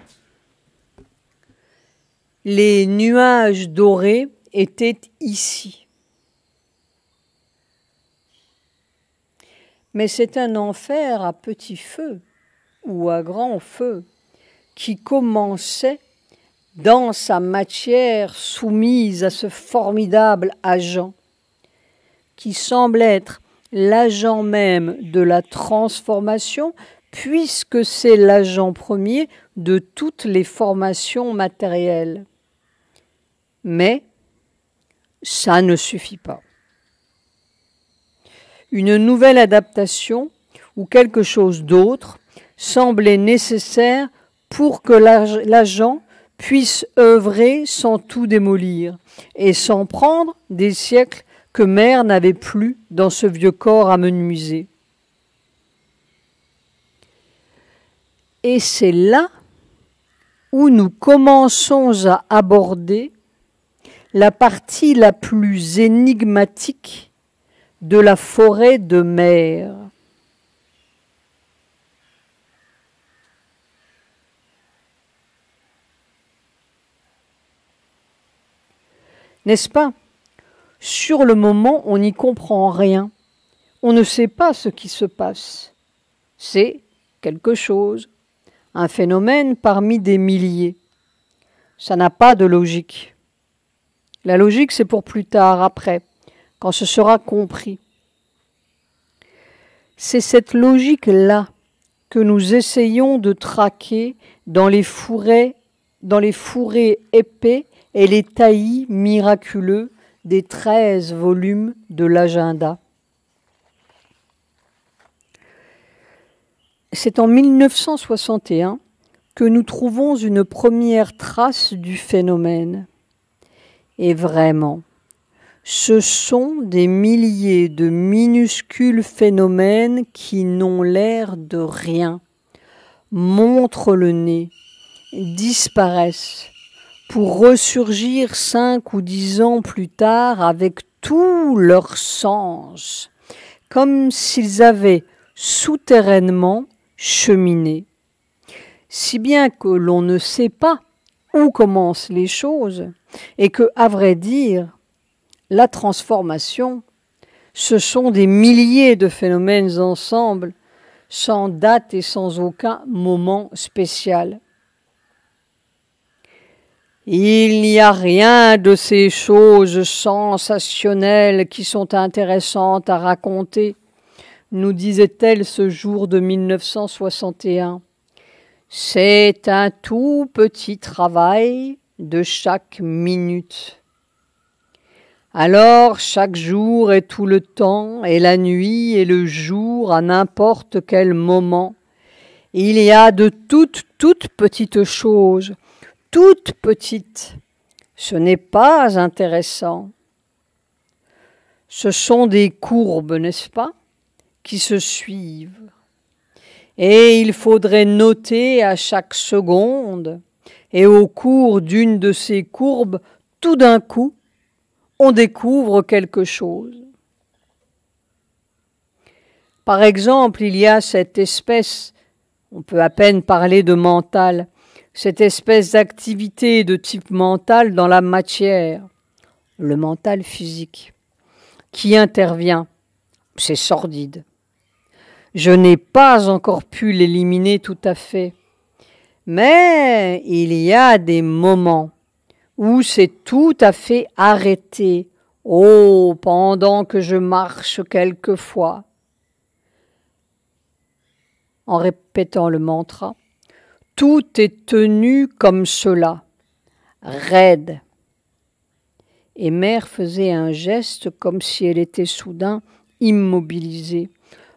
Les nuages dorés étaient ici. Mais c'est un enfer à petit feu ou à grand feu qui commençait dans sa matière soumise à ce formidable agent qui semble être l'agent même de la transformation puisque c'est l'agent premier de toutes les formations matérielles. Mais ça ne suffit pas. Une nouvelle adaptation ou quelque chose d'autre semblait nécessaire pour que l'agent puisse œuvrer sans tout démolir et sans prendre des siècles que Mère n'avait plus dans ce vieux corps amenuisé. Et c'est là où nous commençons à aborder la partie la plus énigmatique de la forêt de mer. N'est-ce pas? Sur le moment, on n'y comprend rien. On ne sait pas ce qui se passe. C'est quelque chose, un phénomène parmi des milliers. Ça n'a pas de logique. La logique, c'est pour plus tard, après, quand ce sera compris. C'est cette logique-là que nous essayons de traquer dans les fourrés épais et les taillis miraculeux des 13 volumes de l'agenda. C'est en 1961 que nous trouvons une première trace du phénomène. Et vraiment, ce sont des milliers de minuscules phénomènes qui n'ont l'air de rien, montrent le nez, disparaissent, pour ressurgir 5 ou 10 ans plus tard avec tout leur sens, comme s'ils avaient souterrainement cheminé. Si bien que l'on ne sait pas où commencent les choses et que, à vrai dire, la transformation, ce sont des milliers de phénomènes ensemble, sans date et sans aucun moment spécial. Il n'y a rien de ces choses sensationnelles qui sont intéressantes à raconter, nous disait-elle ce jour de 1961. C'est un tout petit travail de chaque minute. Alors chaque jour est tout le temps, et la nuit et le jour à n'importe quel moment. Il y a de toutes petites choses, toutes petites. Ce n'est pas intéressant. Ce sont des courbes, n'est-ce pas, qui se suivent. Et il faudrait noter à chaque seconde, et au cours d'une de ces courbes, tout d'un coup, on découvre quelque chose. Par exemple, il y a cette espèce, on peut à peine parler de mental, cette espèce d'activité de type mental dans la matière, le mental physique, qui intervient. C'est sordide. Je n'ai pas encore pu l'éliminer tout à fait. Mais il y a des moments où c'est tout à fait arrêté. Oh, pendant que je marche quelquefois. En répétant le mantra, tout est tenu comme cela, raide. Et Mère faisait un geste comme si elle était soudain immobilisée.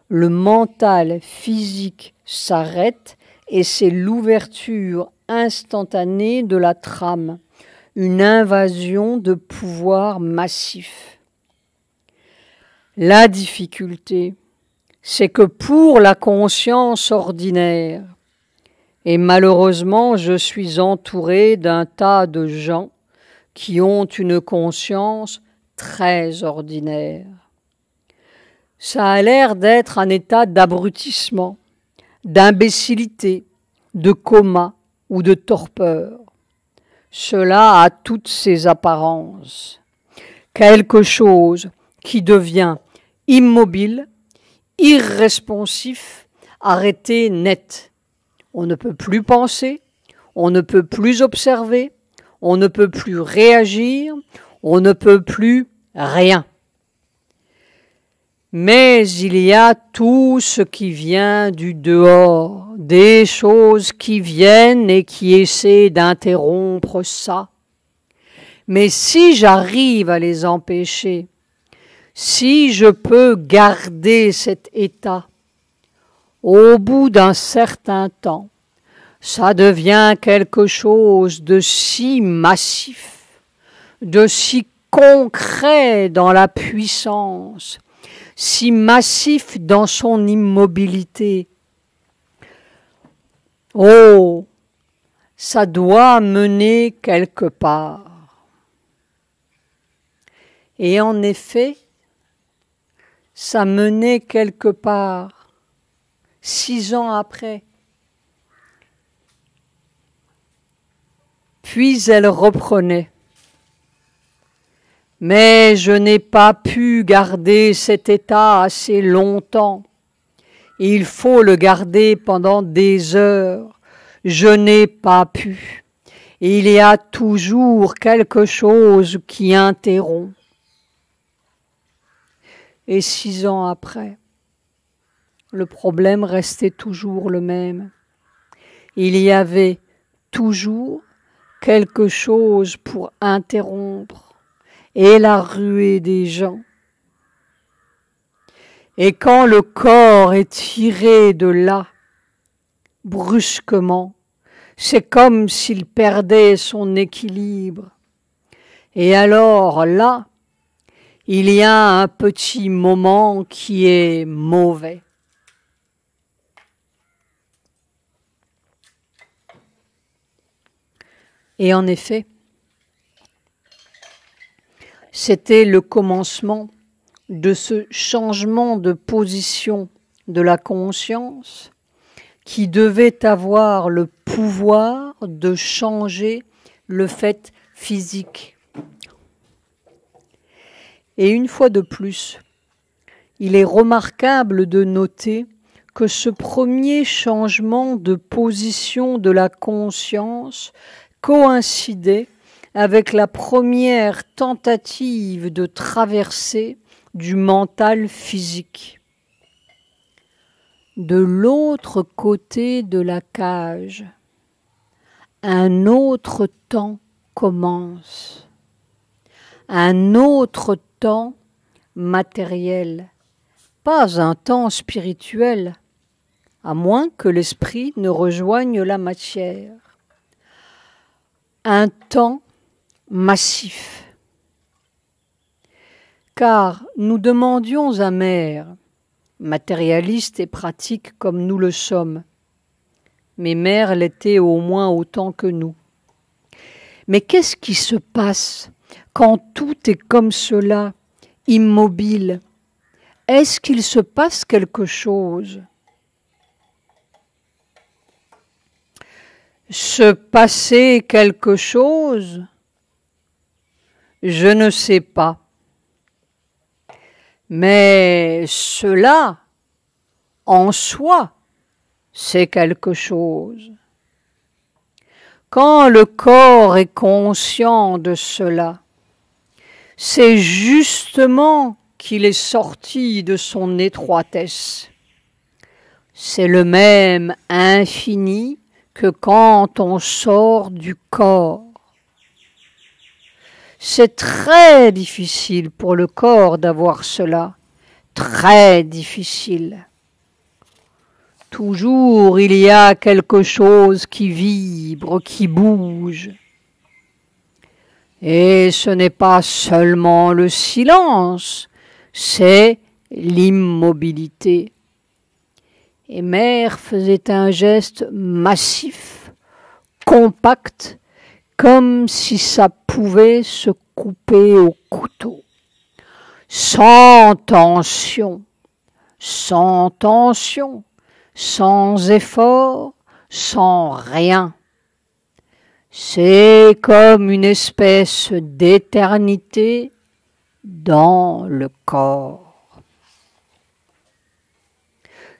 Le mental physique s'arrête et c'est l'ouverture instantanée de la trame, une invasion de pouvoir massif. La difficulté, c'est que pour la conscience ordinaire, et malheureusement je suis entouré d'un tas de gens qui ont une conscience très ordinaire. Ça a l'air d'être un état d'abrutissement, d'imbécilité, de coma ou de torpeur. Cela a toutes ses apparences. Quelque chose qui devient immobile, irresponsif, arrêté net. On ne peut plus penser, on ne peut plus observer, on ne peut plus réagir, on ne peut plus rien. Mais il y a tout ce qui vient du dehors, des choses qui viennent et qui essaient d'interrompre ça. Mais si j'arrive à les empêcher, si je peux garder cet état, au bout d'un certain temps, ça devient quelque chose de si massif, de si concret dans la puissance, si massif dans son immobilité. Oh, ça doit mener quelque part. Et en effet, ça menait quelque part, 6 ans après. Puis elle reprenait. Mais je n'ai pas pu garder cet état assez longtemps. Il faut le garder pendant des heures. Je n'ai pas pu. Il y a toujours quelque chose qui interrompt. Et 6 ans après, le problème restait toujours le même. Il y avait toujours quelque chose pour interrompre et la ruée des gens. Et quand le corps est tiré de là, brusquement, c'est comme s'il perdait son équilibre. Et alors là, il y a un petit moment qui est mauvais. Et en effet, c'était le commencement de ce changement de position de la conscience qui devait avoir le pouvoir de changer le fait physique. Et une fois de plus, il est remarquable de noter que ce premier changement de position de la conscience coïncidait avec la première tentative de traversée du mental physique. De l'autre côté de la cage, un autre temps commence, un autre temps matériel, pas un temps spirituel, à moins que l'esprit ne rejoigne la matière. Un temps massif. Car nous demandions à Mère, matérialiste et pratique comme nous le sommes, mais Mère l'était au moins autant que nous. Mais qu'est-ce qui se passe quand tout est comme cela, immobile? Est-ce qu'il se passe quelque chose? Se passer quelque chose? Je ne sais pas. Mais cela, en soi, c'est quelque chose. Quand le corps est conscient de cela, c'est justement qu'il est sorti de son étroitesse. C'est le même infini que quand on sort du corps. C'est très difficile pour le corps d'avoir cela, très difficile. Toujours il y a quelque chose qui vibre, qui bouge. Et ce n'est pas seulement le silence, c'est l'immobilité. Et Mère faisait un geste massif, compact, comme si ça pouvait se couper au couteau. Sans tension, sans tension, sans effort, sans rien. C'est comme une espèce d'éternité dans le corps.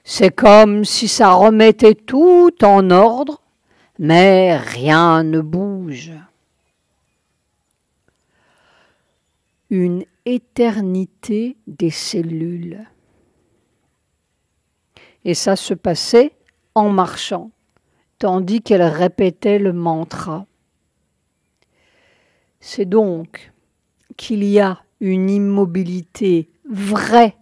C'est comme si ça remettait tout en ordre, mais rien ne bouge. Une éternité des cellules. Et ça se passait en marchant, tandis qu'elle répétait le mantra. C'est donc qu'il y a une immobilité vraie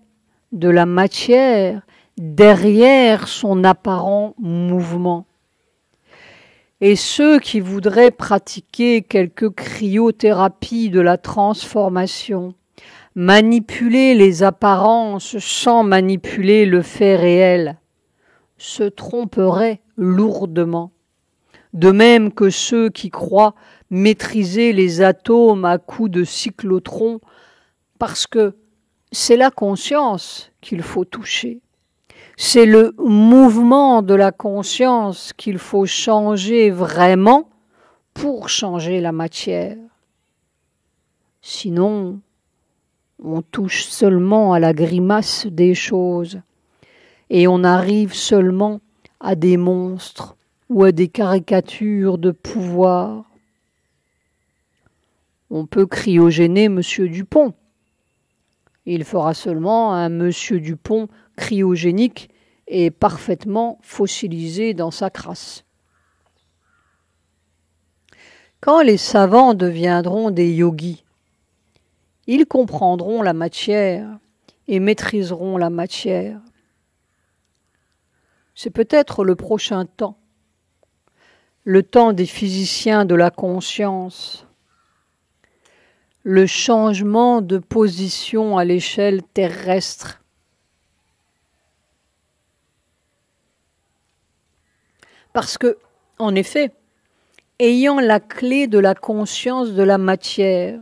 de la matière derrière son apparent mouvement. Et ceux qui voudraient pratiquer quelque cryothérapie de la transformation, manipuler les apparences sans manipuler le fait réel, se tromperaient lourdement. De même que ceux qui croient maîtriser les atomes à coups de cyclotron parce que c'est la conscience qu'il faut toucher. C'est le mouvement de la conscience qu'il faut changer vraiment pour changer la matière. Sinon, on touche seulement à la grimace des choses et on arrive seulement à des monstres ou à des caricatures de pouvoir. On peut cryogéner Monsieur Dupont. Il fera seulement un Monsieur Dupont cryogénique et parfaitement fossilisé dans sa crasse. Quand les savants deviendront des yogis, ils comprendront la matière et maîtriseront la matière. C'est peut-être le prochain temps, le temps des physiciens de la conscience, le changement de position à l'échelle terrestre. Parce que, en effet, ayant la clé de la conscience de la matière,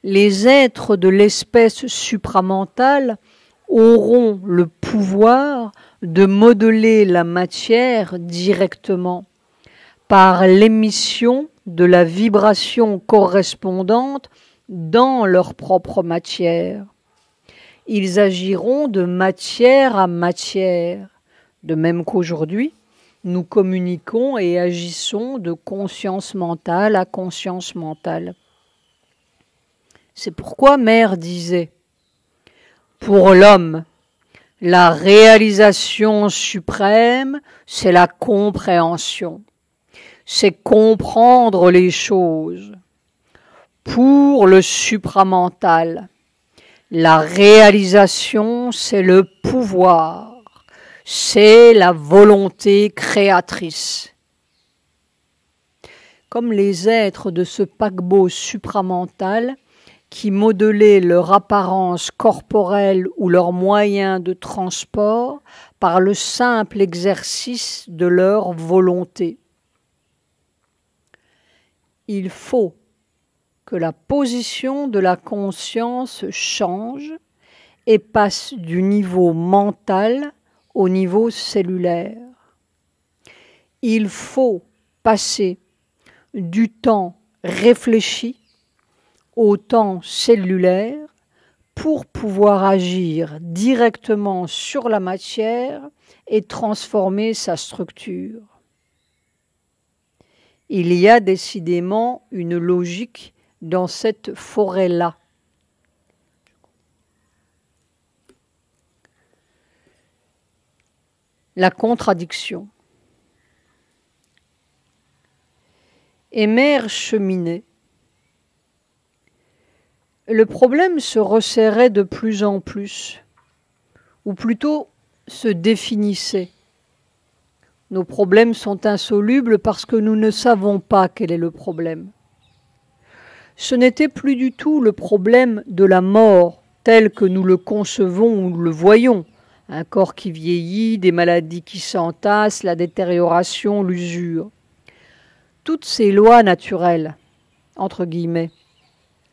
les êtres de l'espèce supramentale auront le pouvoir de modeler la matière directement par l'émission de la vibration correspondante dans leur propre matière. Ils agiront de matière à matière, de même qu'aujourd'hui, nous communiquons et agissons de conscience mentale à conscience mentale. C'est pourquoi Mère disait « Pour l'homme, la réalisation suprême, c'est la compréhension. C'est comprendre les choses. Pour le supramental, la réalisation, c'est le pouvoir. C'est la volonté créatrice. » Comme les êtres de ce paquebot supramental qui modelaient leur apparence corporelle ou leurs moyens de transport par le simple exercice de leur volonté. Il faut que la position de la conscience change et passe du niveau mental au niveau cellulaire. Il faut passer du temps réfléchi au temps cellulaire pour pouvoir agir directement sur la matière et transformer sa structure. Il y a décidément une logique dans cette forêt-là. La contradiction. Et Mère cheminait. Le problème se resserrait de plus en plus, ou plutôt se définissait. Nos problèmes sont insolubles parce que nous ne savons pas quel est le problème. Ce n'était plus du tout le problème de la mort tel que nous le concevons ou le voyons. Un corps qui vieillit, des maladies qui s'entassent, la détérioration, l'usure. Toutes ces lois naturelles, entre guillemets,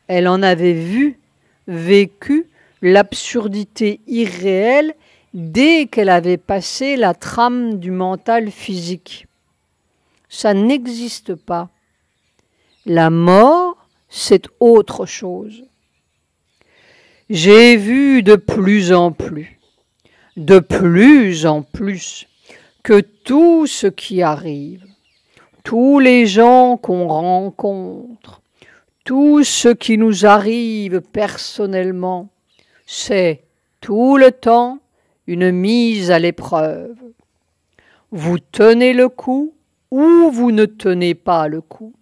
elle en avait vu, vécu l'absurdité irréelle dès qu'elle avait passé la trame du mental physique. Ça n'existe pas. La mort, c'est autre chose. J'ai vu de plus en plus, que tout ce qui arrive, tous les gens qu'on rencontre, tout ce qui nous arrive personnellement, c'est tout le temps une mise à l'épreuve. Vous tenez le coup ou vous ne tenez pas le coup.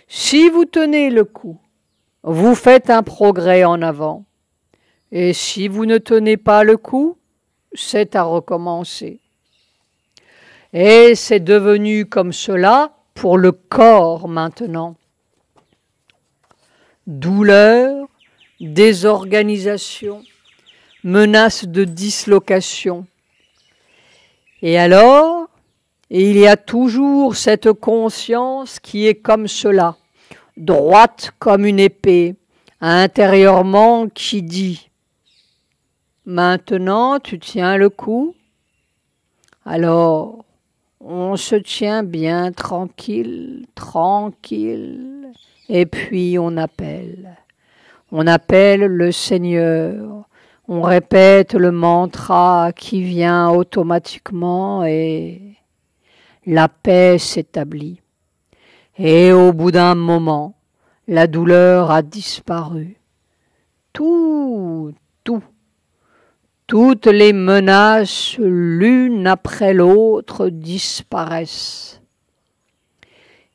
Si vous tenez le coup, vous faites un progrès en avant. Et si vous ne tenez pas le coup, c'est à recommencer. Et c'est devenu comme cela pour le corps maintenant. Douleur, désorganisation, menace de dislocation. Et alors, il y a toujours cette conscience qui est comme cela, droite comme une épée, intérieurement qui dit « Maintenant, tu tiens le coup ?» Alors, on se tient bien tranquille, tranquille, et puis on appelle. On appelle le Seigneur, on répète le mantra qui vient automatiquement et la paix s'établit. Et au bout d'un moment, la douleur a disparu. Toutes les menaces l'une après l'autre disparaissent.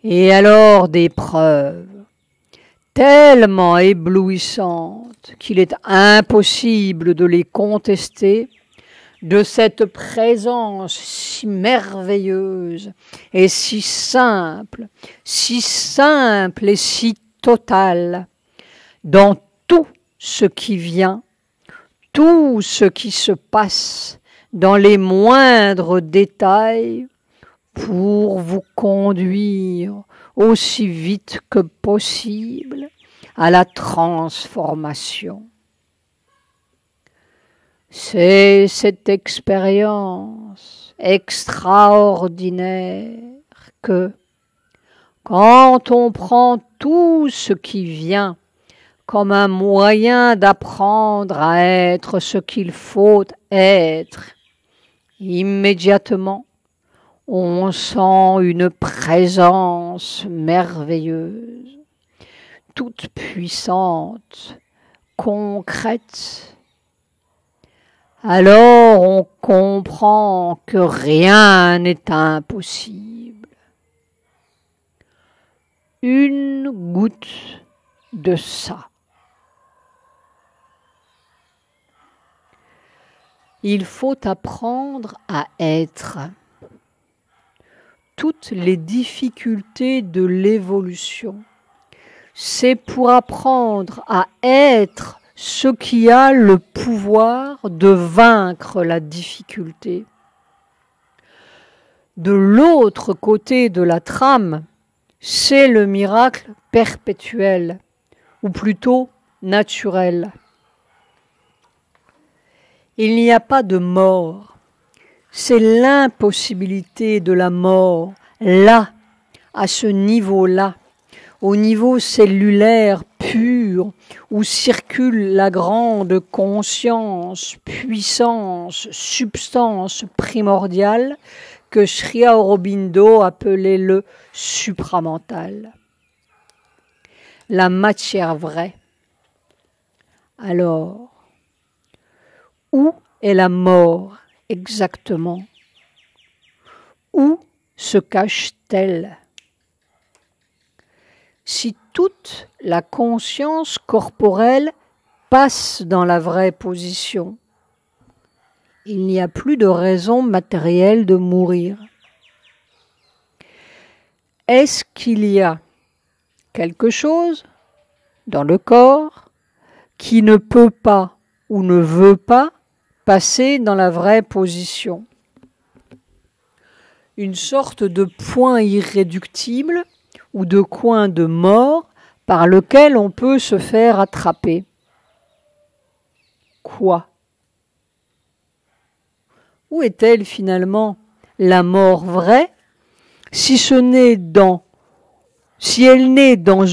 Et alors des preuves tellement éblouissantes qu'il est impossible de les contester, de cette présence si merveilleuse et si simple et si totale dans tout ce qui vient, tout ce qui se passe dans les moindres détails pour vous conduire aussi vite que possible à la transformation. C'est cette expérience extraordinaire que, quand on prend tout ce qui vient comme un moyen d'apprendre à être ce qu'il faut être, immédiatement, on sent une présence merveilleuse, toute puissante, concrète. Alors on comprend que rien n'est impossible. Une goutte de ça. Il faut apprendre à être. Toutes les difficultés de l'évolution, c'est pour apprendre à être ce qui a le pouvoir de vaincre la difficulté. De l'autre côté de la trame, c'est le miracle perpétuel, ou plutôt naturel. Il n'y a pas de mort, c'est l'impossibilité de la mort, là, à ce niveau-là, au niveau cellulaire pur, où circule la grande conscience, puissance, substance primordiale que Sri Aurobindo appelait le supramental. La matière vraie. Alors, où est la mort exactement? Où se cache-t-elle? Si toute la conscience corporelle passe dans la vraie position, il n'y a plus de raison matérielle de mourir. Est-ce qu'il y a quelque chose dans le corps qui ne peut pas ou ne veut pas passer dans la vraie position? Une sorte de point irréductible ou de coin de mort par lequel on peut se faire attraper. Quoi? Où est-elle finalement, la mort vraie, si elle n'est dans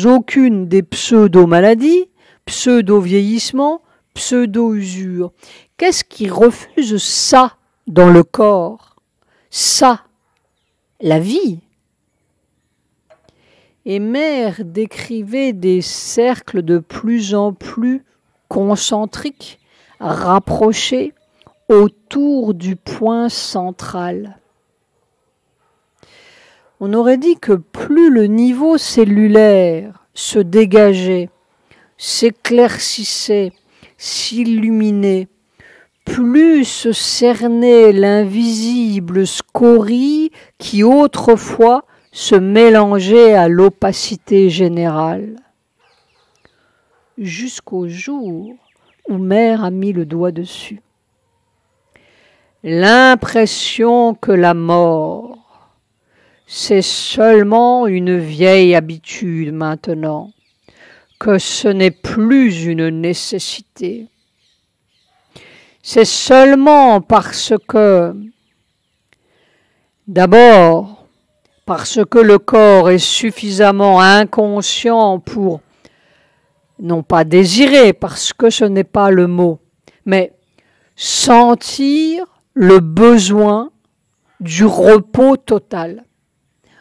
aucune des pseudo-maladies, pseudo-vieillissement, pseudo-usure? Qu'est-ce qui refuse ça dans le corps? Ça, la vie. Et Mère décrivait des cercles de plus en plus concentriques, rapprochés, autour du point central. On aurait dit que plus le niveau cellulaire se dégageait, s'éclaircissait, s'illuminait, plus se cernait l'invisible scorie qui autrefois se mélangeait à l'opacité générale. Jusqu'au jour où Mère a mis le doigt dessus. L'impression que la mort, c'est seulement une vieille habitude maintenant, que ce n'est plus une nécessité. C'est seulement parce que, d'abord, parce que le corps est suffisamment inconscient pour, non pas désirer, parce que ce n'est pas le mot, mais sentir le besoin du repos total,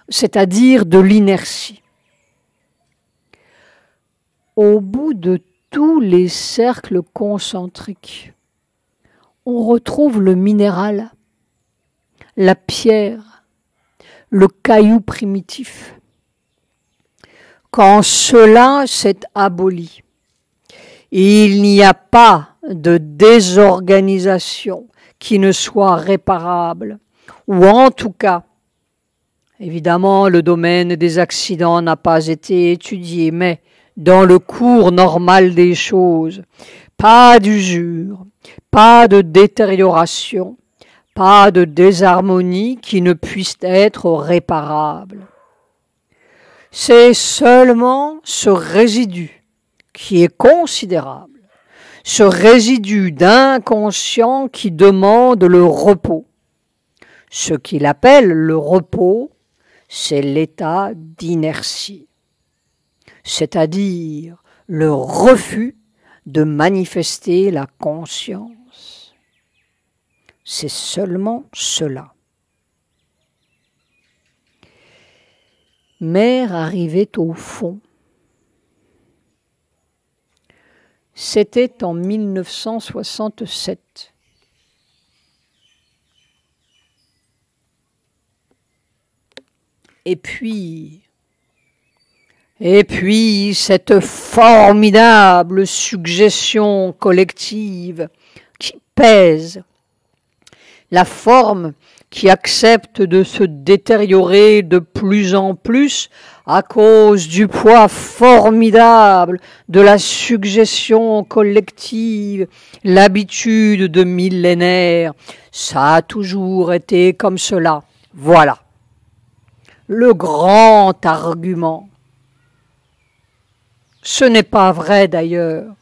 c'est-à-dire de l'inertie. Au bout de tous les cercles concentriques, on retrouve le minéral, la pierre, le caillou primitif. Quand cela s'est aboli, il n'y a pas de désorganisation qui ne soit réparable, ou en tout cas, évidemment, le domaine des accidents n'a pas été étudié, mais dans le cours normal des choses, pas d'usure, pas de détérioration, pas de désharmonie qui ne puisse être réparable. C'est seulement ce résidu qui est considérable, ce résidu d'inconscient qui demande le repos. Ce qu'il appelle le repos, c'est l'état d'inertie, c'est-à-dire le refus de manifester la conscience. C'est seulement cela. Mère arrivait au fond. C'était en 1967. Et puis, cette formidable suggestion collective qui pèse, la forme qui accepte de se détériorer de plus en plus à cause du poids formidable de la suggestion collective, l'habitude de millénaires, ça a toujours été comme cela. Voilà. Le grand argument. Ce n'est pas vrai d'ailleurs.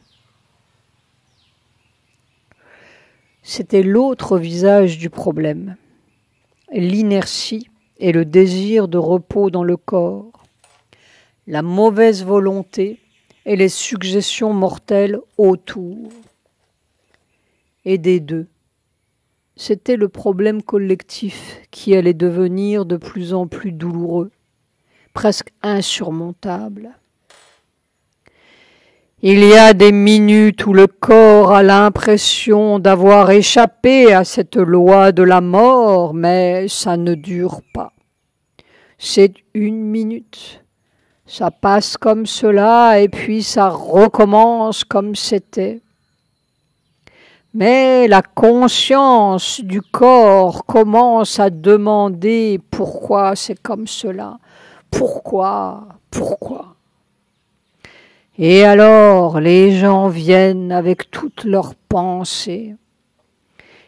C'était l'autre visage du problème, l'inertie et le désir de repos dans le corps, la mauvaise volonté et les suggestions mortelles autour. Et des deux, c'était le problème collectif qui allait devenir de plus en plus douloureux, presque insurmontable. Il y a des minutes où le corps a l'impression d'avoir échappé à cette loi de la mort, mais ça ne dure pas. C'est une minute. Ça passe comme cela et puis ça recommence comme c'était. Mais la conscience du corps commence à demander pourquoi c'est comme cela. Pourquoi? Et alors, les gens viennent avec toutes leurs pensées.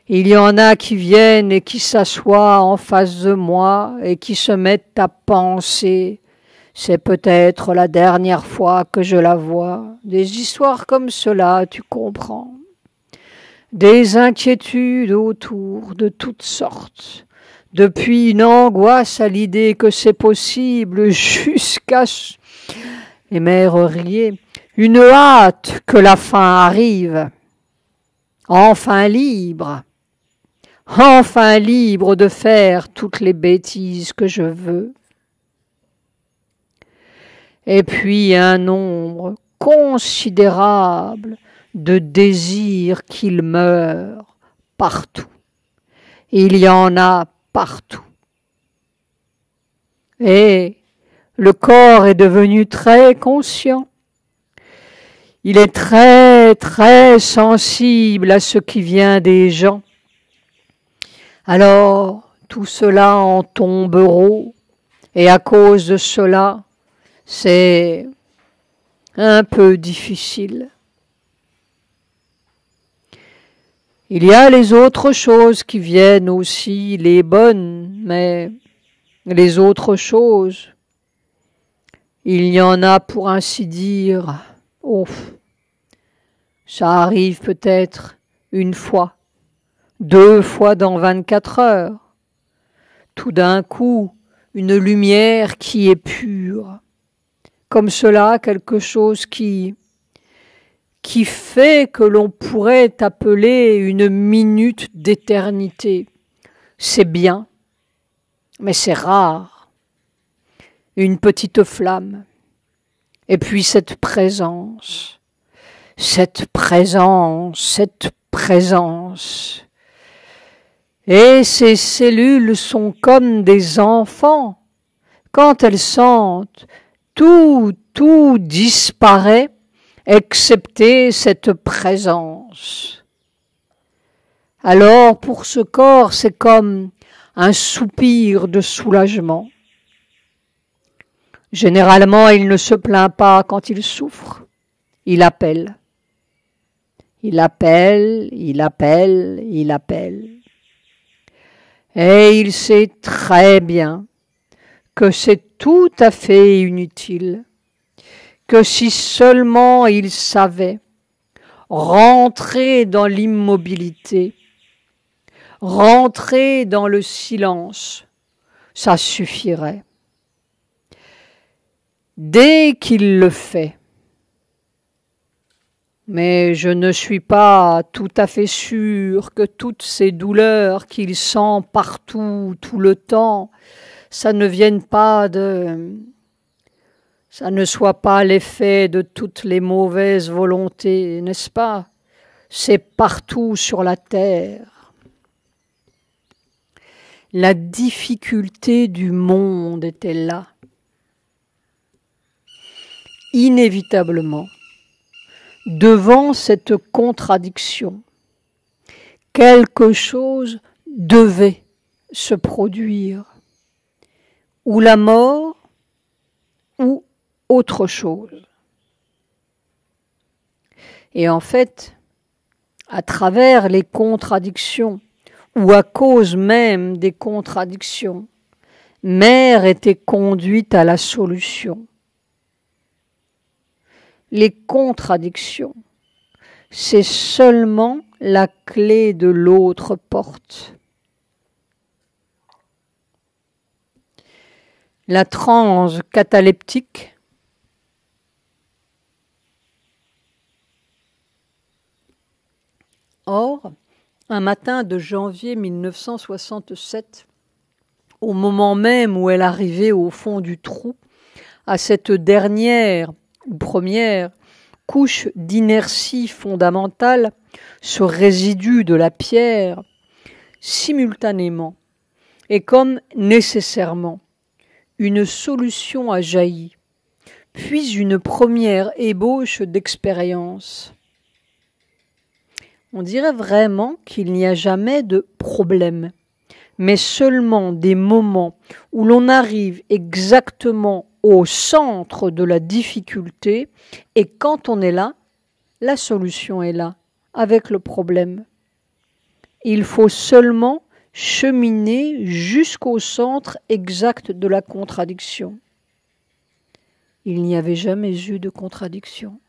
Il y en a qui viennent et qui s'assoient en face de moi et qui se mettent à penser. C'est peut-être la dernière fois que je la vois. Des histoires comme cela, tu comprends. Des inquiétudes autour de toutes sortes. Depuis une angoisse à l'idée que c'est possible jusqu'à... Les mères riaient. Une hâte que la fin arrive. Enfin libre de faire toutes les bêtises que je veux. Et puis un nombre considérable de désirs qu'il meurt partout. Il y en a partout. Et le corps est devenu très conscient. Il est très, très sensible à ce qui vient des gens. Alors, tout cela en tombereau, et à cause de cela, c'est un peu difficile. Il y a les autres choses qui viennent aussi, les bonnes, mais les autres choses, il y en a pour ainsi dire Oh, ça arrive peut-être une fois, 2 fois dans 24 heures. Tout d'un coup, une lumière qui est pure. Comme cela, quelque chose qui fait que l'on pourrait appeler une minute d'éternité. C'est bien, mais c'est rare. Une petite flamme. Et puis cette présence. Et ces cellules sont comme des enfants. Quand elles sentent, tout disparaît, excepté cette présence. Alors, pour ce corps, c'est comme un soupir de soulagement. Généralement, il ne se plaint pas quand il souffre. Il appelle. Il appelle. Et il sait très bien que c'est tout à fait inutile, que si seulement il savait rentrer dans l'immobilité, rentrer dans le silence, ça suffirait. Dès qu'il le fait, mais je ne suis pas tout à fait sûr que toutes ces douleurs qu'il sent partout, tout le temps, ça ne soit pas l'effet de toutes les mauvaises volontés, n'est-ce pas? C'est partout sur la terre. La difficulté du monde était là. Inévitablement, devant cette contradiction, quelque chose devait se produire, ou la mort, ou autre chose. Et en fait, à travers les contradictions, ou à cause même des contradictions, Mère était conduite à la solution. Les contradictions, c'est seulement la clé de l'autre porte. La transe cataleptique Or, un matin de janvier 1967, au moment même où elle arrivait au fond du trou, à cette dernière ou première couche d'inertie fondamentale, ce résidu de la pierre, simultanément et comme nécessairement, une solution a jailli, puis une première ébauche d'expérience. On dirait vraiment qu'il n'y a jamais de problème, mais seulement des moments où l'on arrive exactement au centre de la difficulté, et quand on est là, la solution est là, avec le problème. Il faut seulement cheminer jusqu'au centre exact de la contradiction. Il n'y avait jamais eu de contradiction.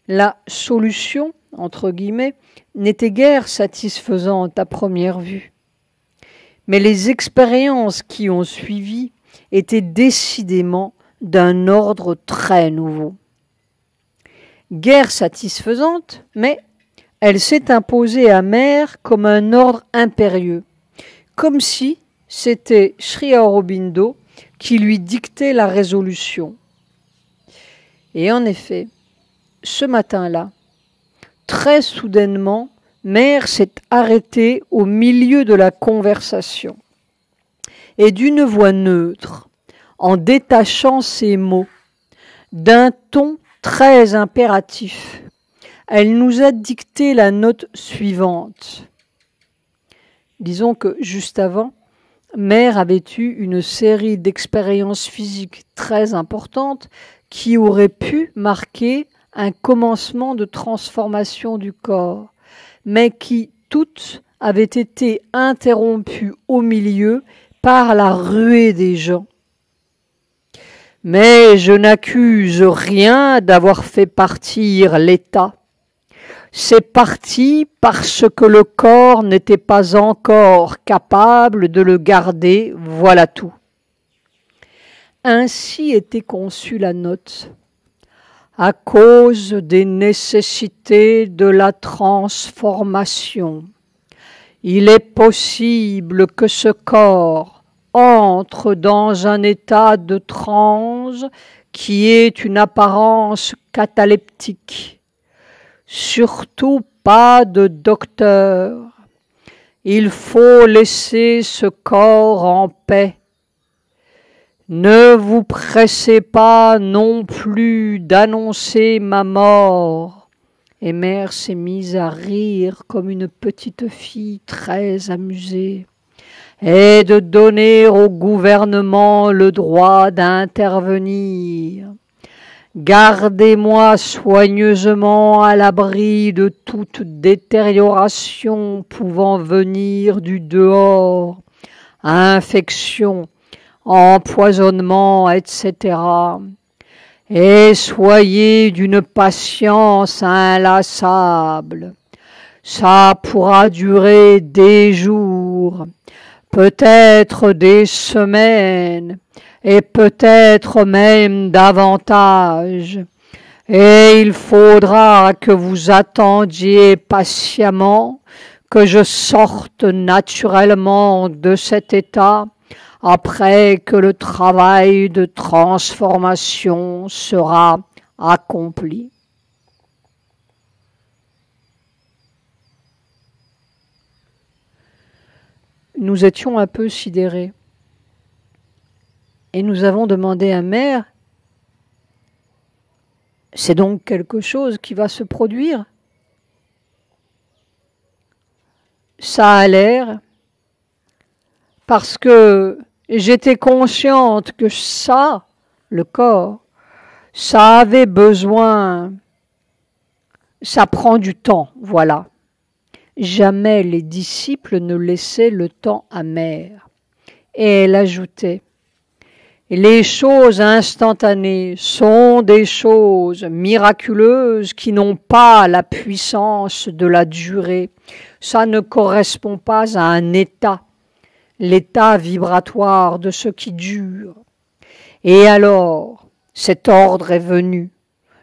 La solution, entre guillemets, n'était guère satisfaisante à première vue. Mais les expériences qui ont suivi étaient décidément d'un ordre très nouveau. Guère satisfaisante, mais elle s'est imposée à Mère comme un ordre impérieux, comme si c'était Sri Aurobindo qui lui dictait la résolution. Et en effet, ce matin-là, très soudainement, Mère s'est arrêtée au milieu de la conversation et d'une voix neutre, en détachant ses mots, d'un ton très impératif, elle nous a dicté la note suivante. Disons que juste avant, Mère avait eu une série d'expériences physiques très importantes qui auraient pu marquer un commencement de transformation du corps, mais qui toutes avaient été interrompues au milieu par la ruée des gens. Mais je n'accuse rien d'avoir fait partir l'état. C'est parti parce que le corps n'était pas encore capable de le garder, voilà tout. Ainsi était conçue la note. À cause des nécessités de la transformation, il est possible que ce corps entre dans un état de transe qui est une apparence cataleptique. Surtout pas de docteur. Il faut laisser ce corps en paix. Ne vous pressez pas non plus d'annoncer ma mort. Et Mère s'est mise à rire comme une petite fille très amusée, et de donner au gouvernement le droit d'intervenir. Gardez-moi soigneusement à l'abri de toute détérioration pouvant venir du dehors, infection, empoisonnement, etc. Et soyez d'une patience inlassable. Ça pourra durer des jours, peut-être des semaines, et peut-être même davantage. Et il faudra que vous attendiez patiemment que je sorte naturellement de cet état après que le travail de transformation sera accompli. Nous étions un peu sidérés. Et nous avons demandé à Mère, c'est donc quelque chose qui va se produire? Ça a l'air, parce que j'étais consciente que ça, le corps, ça avait besoin, ça prend du temps, voilà. Jamais les disciples ne laissaient le temps à Mère. Et elle ajoutait, les choses instantanées sont des choses miraculeuses qui n'ont pas la puissance de la durée. Ça ne correspond pas à un état, l'état vibratoire de ce qui dure. Et alors, cet ordre est venu.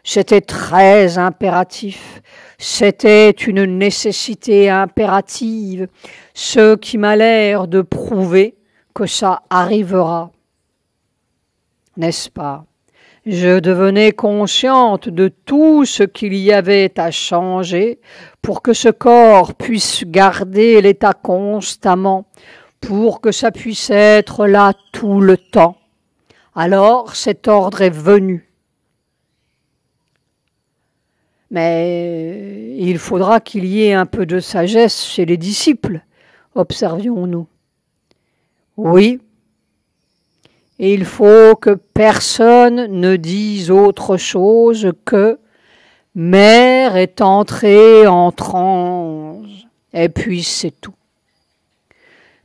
C'était très impératif. C'était une nécessité impérative, ce qui m'a l'air de prouver que ça arrivera. N'est-ce pas? Je devenais consciente de tout ce qu'il y avait à changer pour que ce corps puisse garder l'état constamment, pour que ça puisse être là tout le temps. Alors cet ordre est venu. Mais il faudra qu'il y ait un peu de sagesse chez les disciples, observions-nous. Oui. Et il faut que personne ne dise autre chose que « Mère est entrée en transe » et puis c'est tout.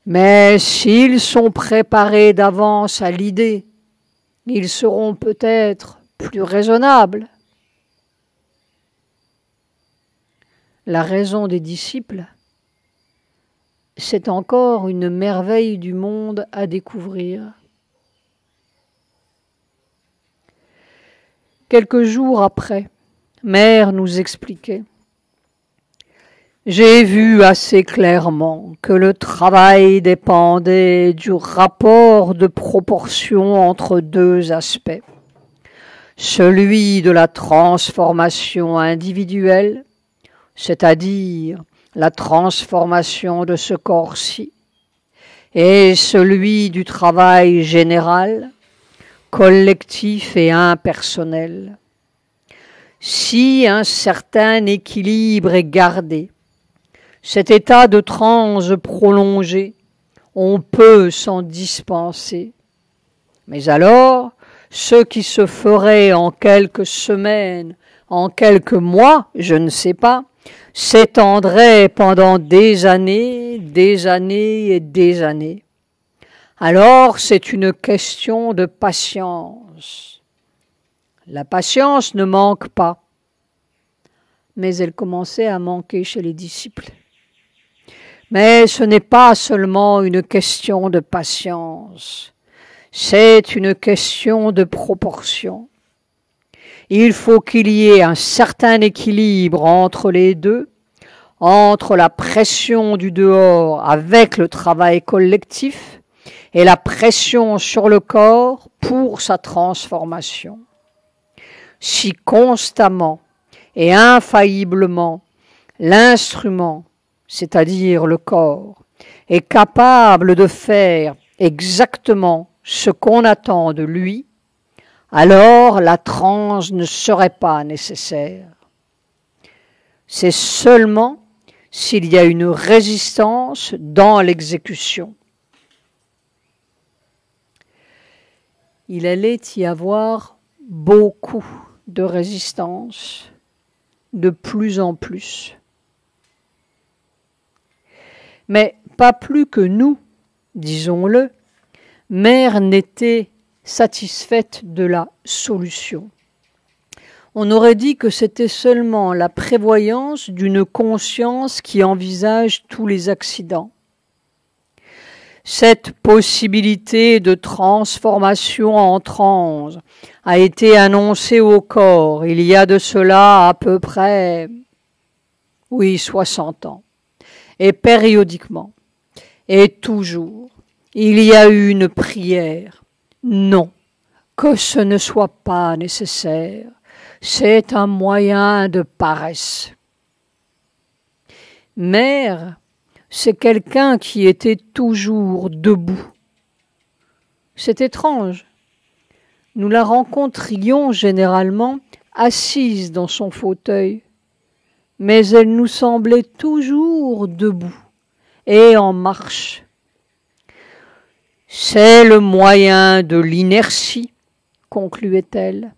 Mais s'ils sont préparés d'avance à l'idée, ils seront peut-être plus raisonnables. La raison des disciples, c'est encore une merveille du monde à découvrir. Quelques jours après, Mère nous expliquait « J'ai vu assez clairement que le travail dépendait du rapport de proportion entre deux aspects, celui de la transformation individuelle, c'est-à-dire la transformation de ce corps-ci, et celui du travail général, collectif et impersonnel. Si un certain équilibre est gardé, cet état de transe prolongé, on peut s'en dispenser. Mais alors, ce qui se ferait en quelques semaines, en quelques mois, je ne sais pas, s'étendrait pendant des années et des années. Alors c'est une question de patience. patience. La patience ne manque pas, mais elle commençait à manquer chez les disciples. Mais ce n'est pas seulement une question de patience, c'est une question de proportion. Il faut qu'il y ait un certain équilibre entre les deux, entre la pression du dehors avec le travail collectif et la pression sur le corps pour sa transformation. Si constamment et infailliblement l'instrument, c'est-à-dire le corps, est capable de faire exactement ce qu'on attend de lui, alors la transe ne serait pas nécessaire. C'est seulement s'il y a une résistance dans l'exécution. Il allait y avoir beaucoup de résistance, de plus en plus. Mais pas plus que nous, disons-le, Mère n'était satisfaite de la solution. On aurait dit que c'était seulement la prévoyance d'une conscience qui envisage tous les accidents. Cette possibilité de transformation en transe a été annoncée au corps il y a de cela à peu près, 60 ans. Et périodiquement, et toujours, il y a eu une prière. Non, que ce ne soit pas nécessaire. C'est un moyen de paresse. Mère, c'est quelqu'un qui était toujours debout. C'est étrange. Nous la rencontrions généralement assise dans son fauteuil, mais elle nous semblait toujours debout et en marche. C'est le moyen de l'inertie, concluait-elle.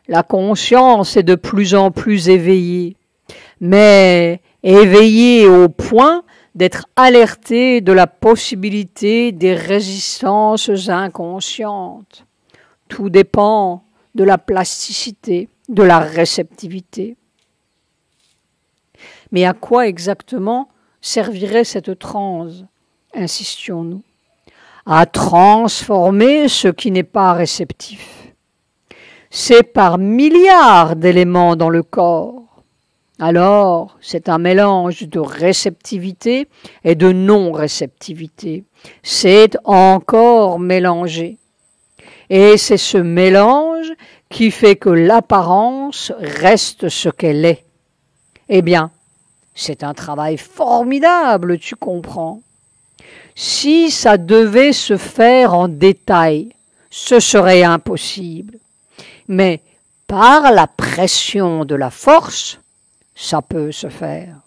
La conscience est de plus en plus éveillée, mais éveillée au point d'être alertée de la possibilité des résistances inconscientes. Tout dépend de la plasticité, de la réceptivité. Mais à quoi exactement servirait cette transe, insistions-nous? À transformer ce qui n'est pas réceptif. C'est par milliards d'éléments dans le corps. Alors, c'est un mélange de réceptivité et de non-réceptivité. C'est encore mélangé. Et c'est ce mélange qui fait que l'apparence reste ce qu'elle est. Eh bien, c'est un travail formidable, tu comprends. Si ça devait se faire en détail, ce serait impossible. Mais par la pression de la force, ça peut se faire.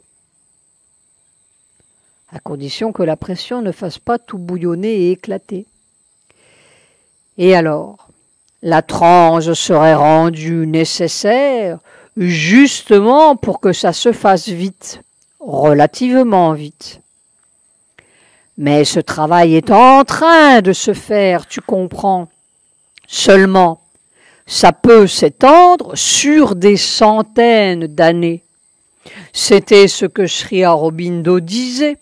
À condition que la pression ne fasse pas tout bouillonner et éclater. Et alors, la transe serait rendue nécessaire justement pour que ça se fasse vite, relativement vite. Mais ce travail est en train de se faire, tu comprends. Seulement, ça peut s'étendre sur des centaines d'années. C'était ce que Sri Aurobindo disait.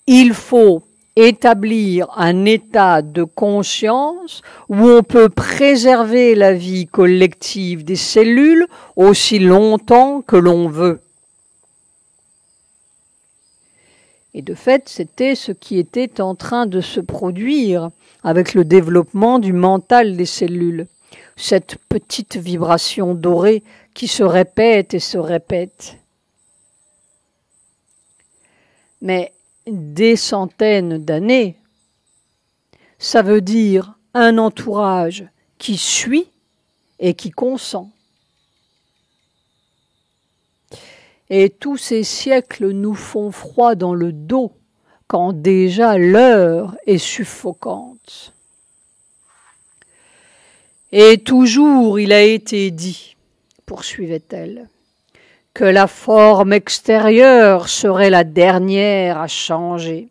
Il faut établir un état de conscience où on peut préserver la vie collective des cellules aussi longtemps que l'on veut. Et de fait, c'était ce qui était en train de se produire avec le développement du mental des cellules. Cette petite vibration dorée qui se répète et se répète. Mais des centaines d'années, ça veut dire un entourage qui suit et qui consent. Et tous ces siècles nous font froid dans le dos quand déjà l'heure est suffocante. Et toujours il a été dit, poursuivait-elle, que la forme extérieure serait la dernière à changer,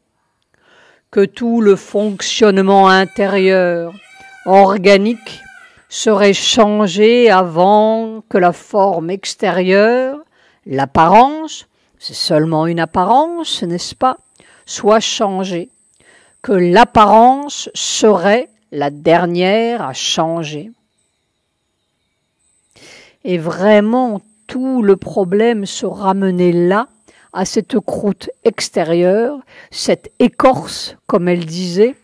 que tout le fonctionnement intérieur, organique, serait changée avant que la forme extérieure, l'apparence, c'est seulement une apparence, n'est-ce pas, soit changée, que l'apparence serait la dernière à changer. Et vraiment, tout le problème se ramenait là, à cette croûte extérieure, cette écorce, comme elle disait,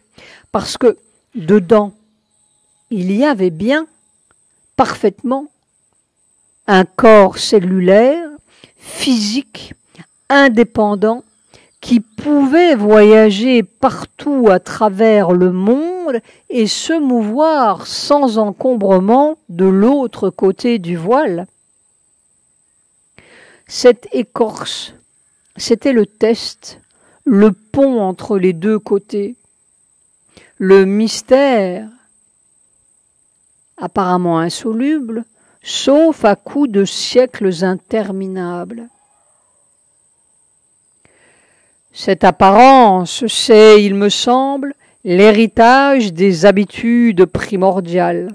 parce que dedans, il y avait bien, parfaitement, un corps cellulaire, physique, indépendant, qui pouvait voyager partout à travers le monde et se mouvoir sans encombrement de l'autre côté du voile. Cette écorce, c'était le test, le pont entre les deux côtés, le mystère, apparemment insoluble, sauf à coup de siècles interminables. Cette apparence, c'est, il me semble, l'héritage des habitudes primordiales,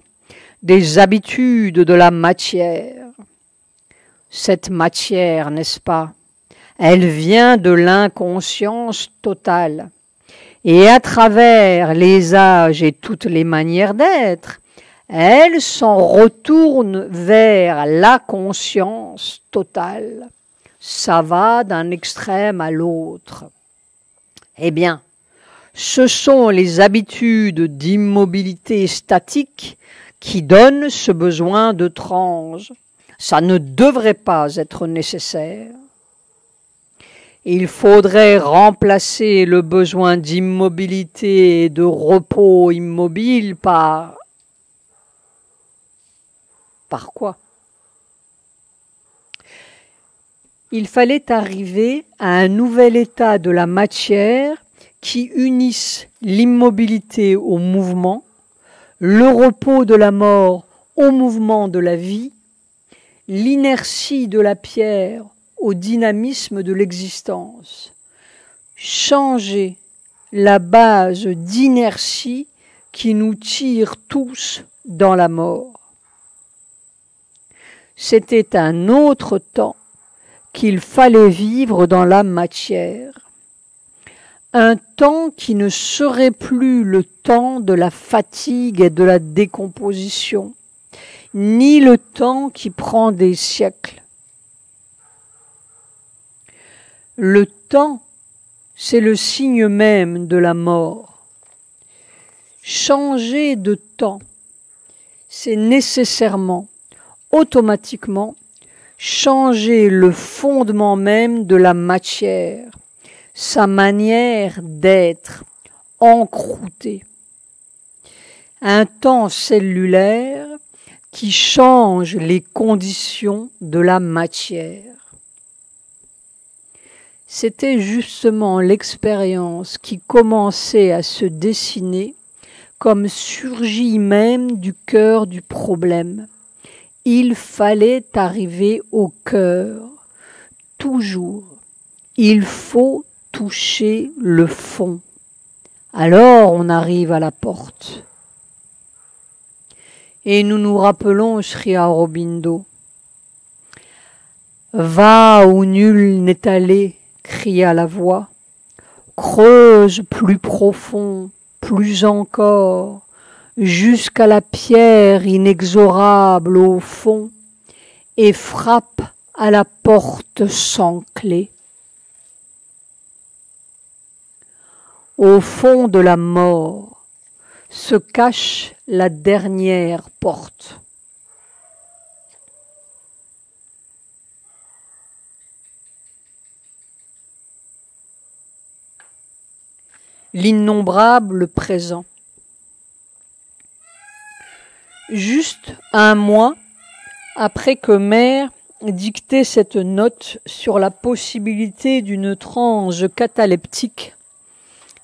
des habitudes de la matière. Cette matière, n'est-ce pas, elle vient de l'inconscience totale. Et à travers les âges et toutes les manières d'être, elle s'en retourne vers la conscience totale. Ça va d'un extrême à l'autre. Eh bien, ce sont les habitudes d'immobilité statique qui donnent ce besoin de transe. Ça ne devrait pas être nécessaire. Il faudrait remplacer le besoin d'immobilité et de repos immobile par quoi? Il fallait arriver à un nouvel état de la matière qui unisse l'immobilité au mouvement, le repos de la mort au mouvement de la vie, l'inertie de la pierre au dynamisme de l'existence. Changer la base d'inertie qui nous tire tous dans la mort. C'était un autre temps qu'il fallait vivre dans la matière. Un temps qui ne serait plus le temps de la fatigue et de la décomposition, ni le temps qui prend des siècles. Le temps, c'est le signe même de la mort. Changer de temps, c'est nécessairement, automatiquement, changer le fondement même de la matière, sa manière d'être, encroûtée. Un temps cellulaire qui change les conditions de la matière. C'était justement l'expérience qui commençait à se dessiner comme surgie même du cœur du problème. Il fallait arriver au cœur, toujours. Il faut toucher le fond. Alors on arrive à la porte. Et nous nous rappelons Sri Aurobindo. Va où nul n'est allé, cria la voix. Creuse plus profond, plus encore, jusqu'à la pierre inexorable au fond, et frappe à la porte sans clé. Au fond de la mort se cache la dernière porte. L'innombrable présent. Juste un mois après que Mère dictait cette note sur la possibilité d'une transe cataleptique,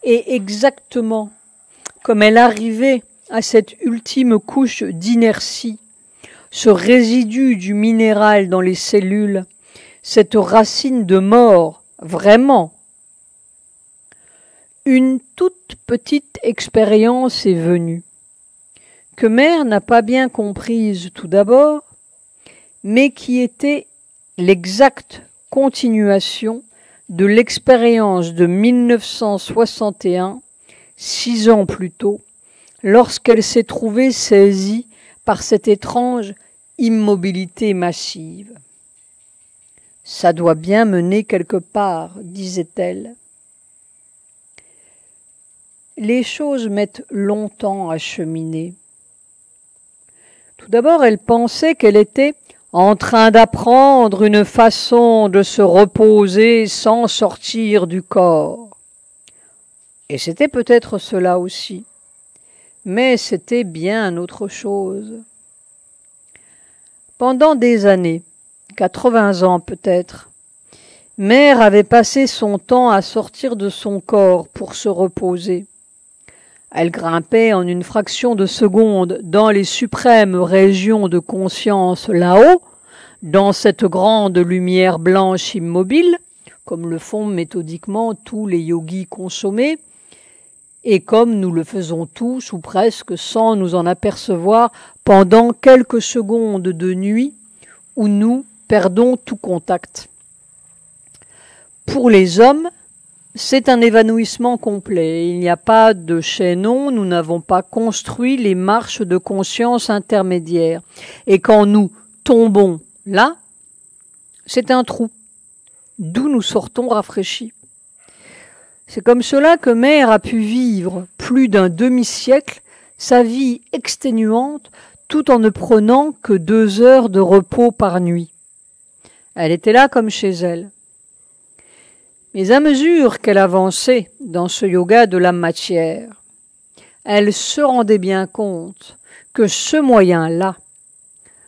et exactement comme elle arrivait à cette ultime couche d'inertie, ce résidu du minéral dans les cellules, cette racine de mort, vraiment, une toute petite expérience est venue. que Mère n'a pas bien comprise tout d'abord, mais qui était l'exacte continuation de l'expérience de 1961, 6 ans plus tôt, lorsqu'elle s'est trouvée saisie par cette étrange immobilité massive. « Ça doit bien mener quelque part, disait-elle. » Les choses mettent longtemps à cheminer. Tout d'abord, elle pensait qu'elle était en train d'apprendre une façon de se reposer sans sortir du corps. Et c'était peut-être cela aussi, mais c'était bien autre chose. Pendant des années, 80 ans peut-être, Mère avait passé son temps à sortir de son corps pour se reposer. Elle grimpait en une fraction de seconde dans les suprêmes régions de conscience là-haut, dans cette grande lumière blanche immobile, comme le font méthodiquement tous les yogis consommés, et comme nous le faisons tous ou presque sans nous en apercevoir pendant quelques secondes de nuit où nous perdons tout contact. Pour les hommes, c'est un évanouissement complet. Il n'y a pas de chaînon, nous n'avons pas construit les marches de conscience intermédiaires. Et quand nous tombons là, c'est un trou, d'où nous sortons rafraîchis. C'est comme cela que Mère a pu vivre plus d'un demi-siècle sa vie exténuante tout en ne prenant que 2 heures de repos par nuit. Elle était là comme chez elle. Mais à mesure qu'elle avançait dans ce yoga de la matière, elle se rendait bien compte que ce moyen-là,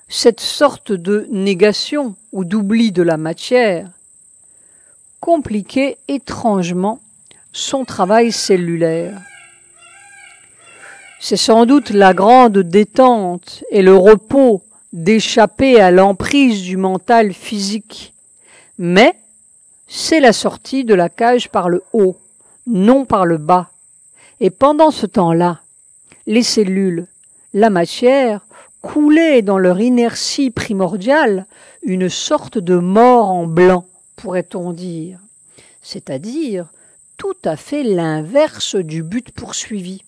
cette sorte de négation ou d'oubli de la matière, compliquait étrangement son travail cellulaire. C'est sans doute la grande détente et le repos d'échapper à l'emprise du mental physique, mais c'est la sortie de la cage par le haut, non par le bas. Et pendant ce temps-là, les cellules, la matière, coulaient dans leur inertie primordiale une sorte de mort en blanc, pourrait-on dire, c'est-à-dire tout à fait l'inverse du but poursuivi.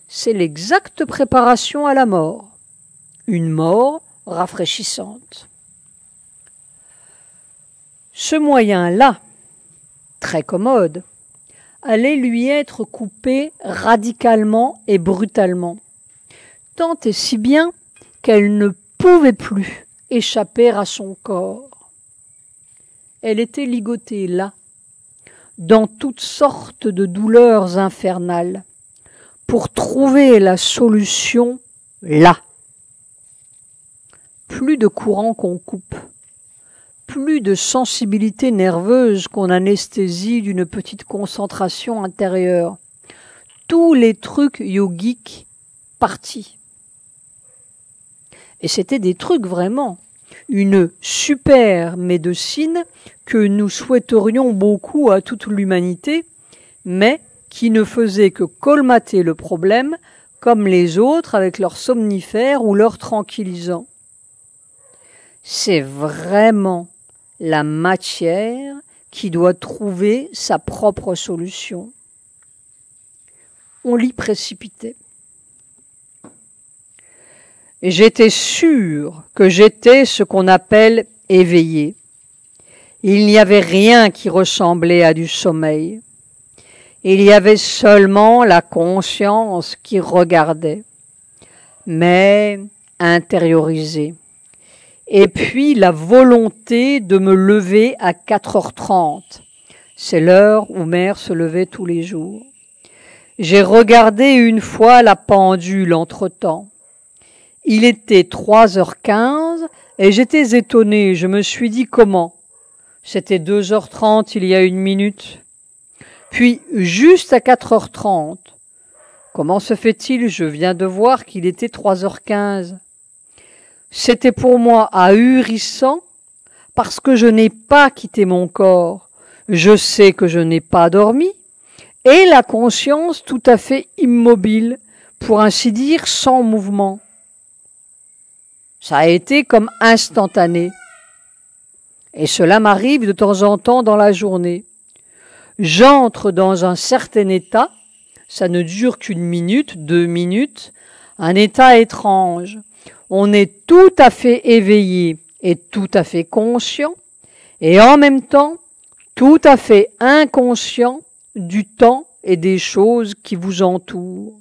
C'est l'exacte préparation à la mort, une mort rafraîchissante. Ce moyen-là, très commode, allait lui être coupé radicalement et brutalement, tant et si bien qu'elle ne pouvait plus échapper à son corps. Elle était ligotée là, dans toutes sortes de douleurs infernales, pour trouver la solution là. Plus de courant qu'on coupe, plus de sensibilité nerveuse qu'on anesthésie d'une petite concentration intérieure. Tous les trucs yogiques partis. Et c'était des trucs vraiment, une super médecine que nous souhaiterions beaucoup à toute l'humanité, mais qui ne faisait que colmater le problème comme les autres avec leurs somnifères ou leurs tranquillisants. C'est vraiment la matière qui doit trouver sa propre solution. On l'y précipitait. Et j'étais sûr que j'étais ce qu'on appelle éveillé. Il n'y avait rien qui ressemblait à du sommeil. Il y avait seulement la conscience qui regardait, mais intériorisée. Et puis la volonté de me lever à 4h30. C'est l'heure où Mère se levait tous les jours. J'ai regardé une fois la pendule entre-temps. Il était 3h15 et j'étais étonné. Je me suis dit comment? C'était 2h30 il y a 1 minute. Puis juste à 4h30. Comment se fait-il? Je viens de voir qu'il était 3h15. C'était pour moi ahurissant parce que je n'ai pas quitté mon corps. Je sais que je n'ai pas dormi et la conscience tout à fait immobile pour ainsi dire, sans mouvement. Ça a été comme instantané. Et cela m'arrive de temps en temps dans la journée. J'entre dans un certain état, ça ne dure qu'une minute, 2 minutes, un état étrange. On est tout à fait éveillé et tout à fait conscient, et en même temps tout à fait inconscient du temps et des choses qui vous entourent.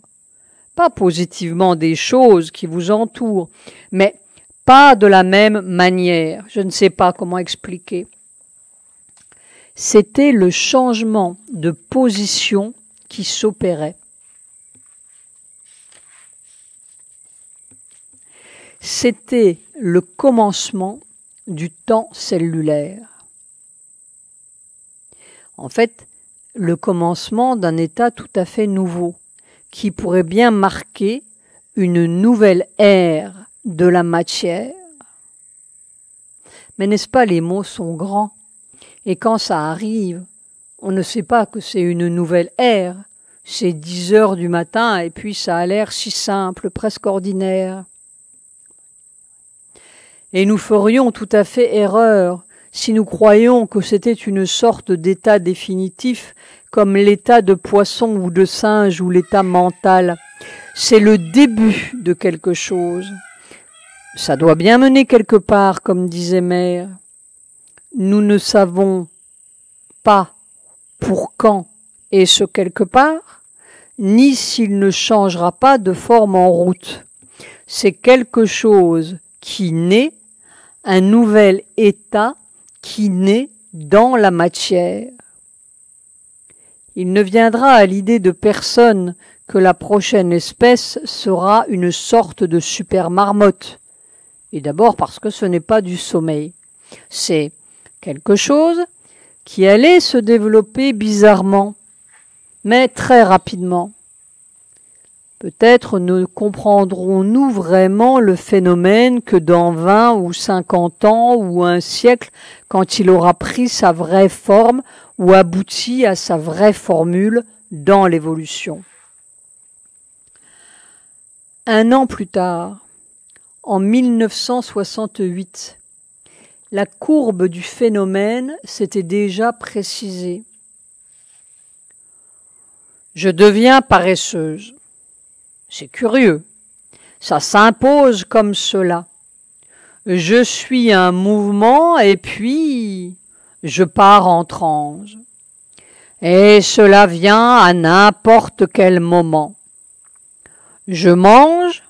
Pas positivement des choses qui vous entourent, mais pas de la même manière. Je ne sais pas comment expliquer. C'était le changement de position qui s'opérait. C'était le commencement du temps cellulaire. En fait, le commencement d'un état tout à fait nouveau, qui pourrait bien marquer une nouvelle ère de la matière. Mais n'est-ce pas, les mots sont grands, et quand ça arrive, on ne sait pas que c'est une nouvelle ère. C'est 10 heures du matin, et puis ça a l'air si simple, presque ordinaire. Et nous ferions tout à fait erreur si nous croyions que c'était une sorte d'état définitif, comme l'état de poisson ou de singe ou l'état mental. C'est le début de quelque chose. Ça doit bien mener quelque part, comme disait Mère. Nous ne savons pas pour quand et ce quelque part, ni s'il ne changera pas de forme en route. C'est quelque chose qui naît, un nouvel état qui naît dans la matière. Il ne viendra à l'idée de personne que la prochaine espèce sera une sorte de super marmotte. Et d'abord parce que ce n'est pas du sommeil. C'est quelque chose qui allait se développer bizarrement, mais très rapidement. Peut-être ne comprendrons-nous vraiment le phénomène que dans 20 ou 50 ans ou un siècle, quand il aura pris sa vraie forme ou abouti à sa vraie formule dans l'évolution. Un an plus tard, en 1968, la courbe du phénomène s'était déjà précisée. Je deviens paresseuse. C'est curieux. Ça s'impose comme cela. Je suis un mouvement et puis je pars en transe. Et cela vient à n'importe quel moment. Je mange,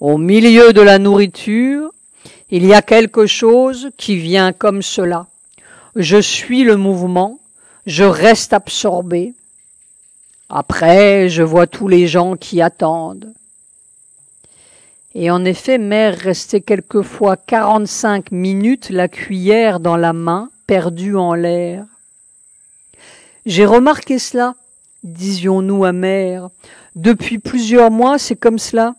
au milieu de la nourriture, il y a quelque chose qui vient comme cela. Je suis le mouvement, je reste absorbé. Après, je vois tous les gens qui attendent. Et en effet, Mère restait quelquefois 45 minutes, la cuillère dans la main, perdue en l'air. J'ai remarqué cela, disions-nous à Mère. Depuis plusieurs mois, c'est comme cela.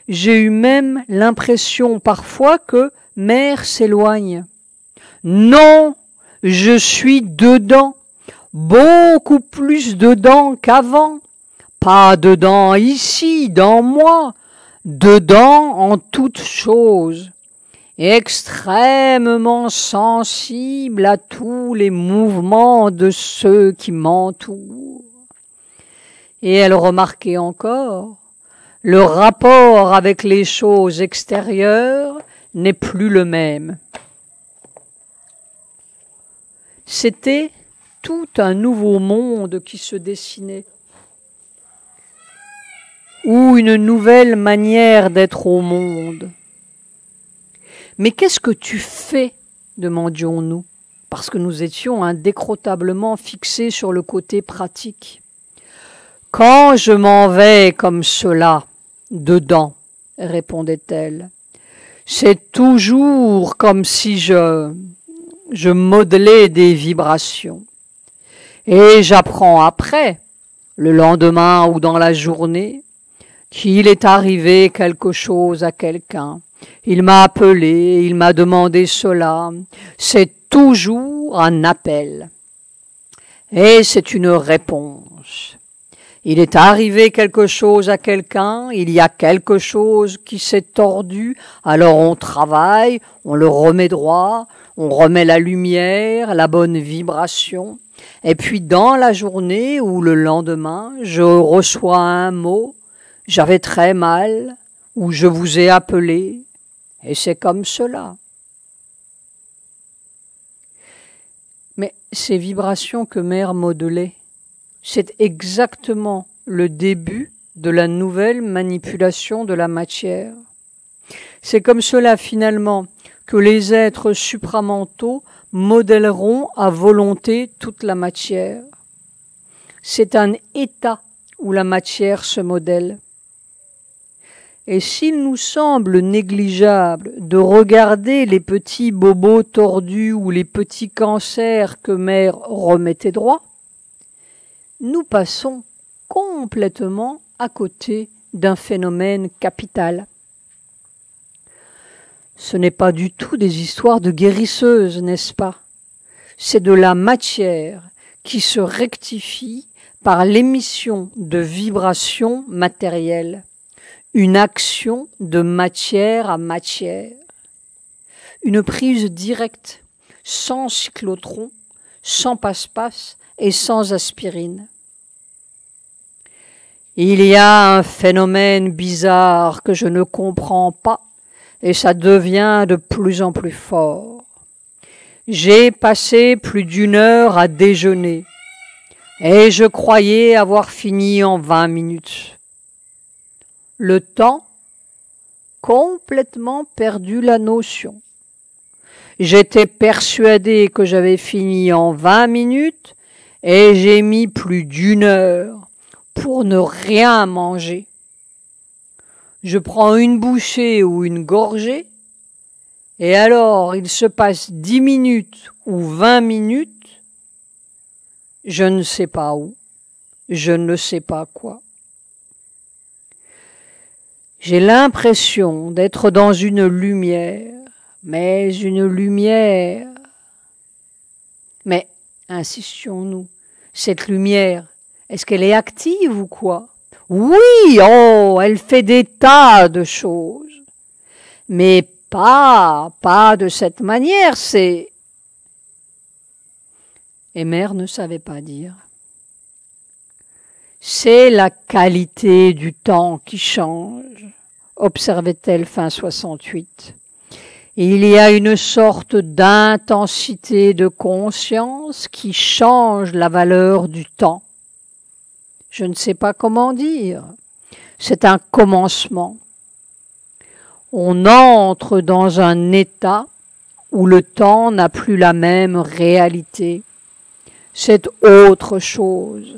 J'ai eu même l'impression parfois que Mère s'éloigne. Non, je suis dedans. Beaucoup plus dedans qu'avant. Pas dedans ici, dans moi. Dedans en toute chose. Extrêmement sensible à tous les mouvements de ceux qui m'entourent. Et elle remarquait encore, le rapport avec les choses extérieures n'est plus le même. C'était tout un nouveau monde qui se dessinait, ou une nouvelle manière d'être au monde. Mais qu'est-ce que tu fais, demandions-nous, parce que nous étions indécrotablement fixés sur le côté pratique. Quand je m'en vais comme cela, dedans, répondait-elle, c'est toujours comme si je modelais des vibrations. Et j'apprends après, le lendemain ou dans la journée, qu'il est arrivé quelque chose à quelqu'un. Il m'a appelé, il m'a demandé cela. C'est toujours un appel. Et c'est une réponse. Il est arrivé quelque chose à quelqu'un, il y a quelque chose qui s'est tordu, alors on travaille, on le remet droit, on remet la lumière, la bonne vibration, et puis dans la journée ou le lendemain, je reçois un mot, j'avais très mal, ou je vous ai appelé, et c'est comme cela. Mais ces vibrations que Mère modelait, c'est exactement le début de la nouvelle manipulation de la matière. C'est comme cela finalement que les êtres supramentaux modèleront à volonté toute la matière. C'est un état où la matière se modèle. Et s'il nous semble négligeable de regarder les petits bobos tordus ou les petits cancers que Mère remettait droit, nous passons complètement à côté d'un phénomène capital. Ce n'est pas du tout des histoires de guérisseuses, n'est-ce pas? C'est de la matière qui se rectifie par l'émission de vibrations matérielles, une action de matière à matière, une prise directe, sans cyclotron, sans passe-passe et sans aspirine. Il y a un phénomène bizarre que je ne comprends pas et ça devient de plus en plus fort. J'ai passé plus d'1 heure à déjeuner et je croyais avoir fini en 20 minutes. Le temps, complètement perdu la notion. J'étais persuadé que j'avais fini en 20 minutes et j'ai mis plus d'1 heure pour ne rien manger. Je prends une bouchée ou une gorgée et alors il se passe 10 minutes ou 20 minutes, je ne sais pas où, je ne sais pas quoi. J'ai l'impression d'être dans une lumière, mais une lumière. Mais, insistions-nous, cette lumière, est-ce qu'elle est active ou quoi? Oui, oh, elle fait des tas de choses. Mais pas de cette manière, c'est... Et Mère ne savait pas dire. C'est la qualité du temps qui change, observait-elle fin 68. Il y a une sorte d'intensité de conscience qui change la valeur du temps. Je ne sais pas comment dire. C'est un commencement. On entre dans un état où le temps n'a plus la même réalité. C'est autre chose.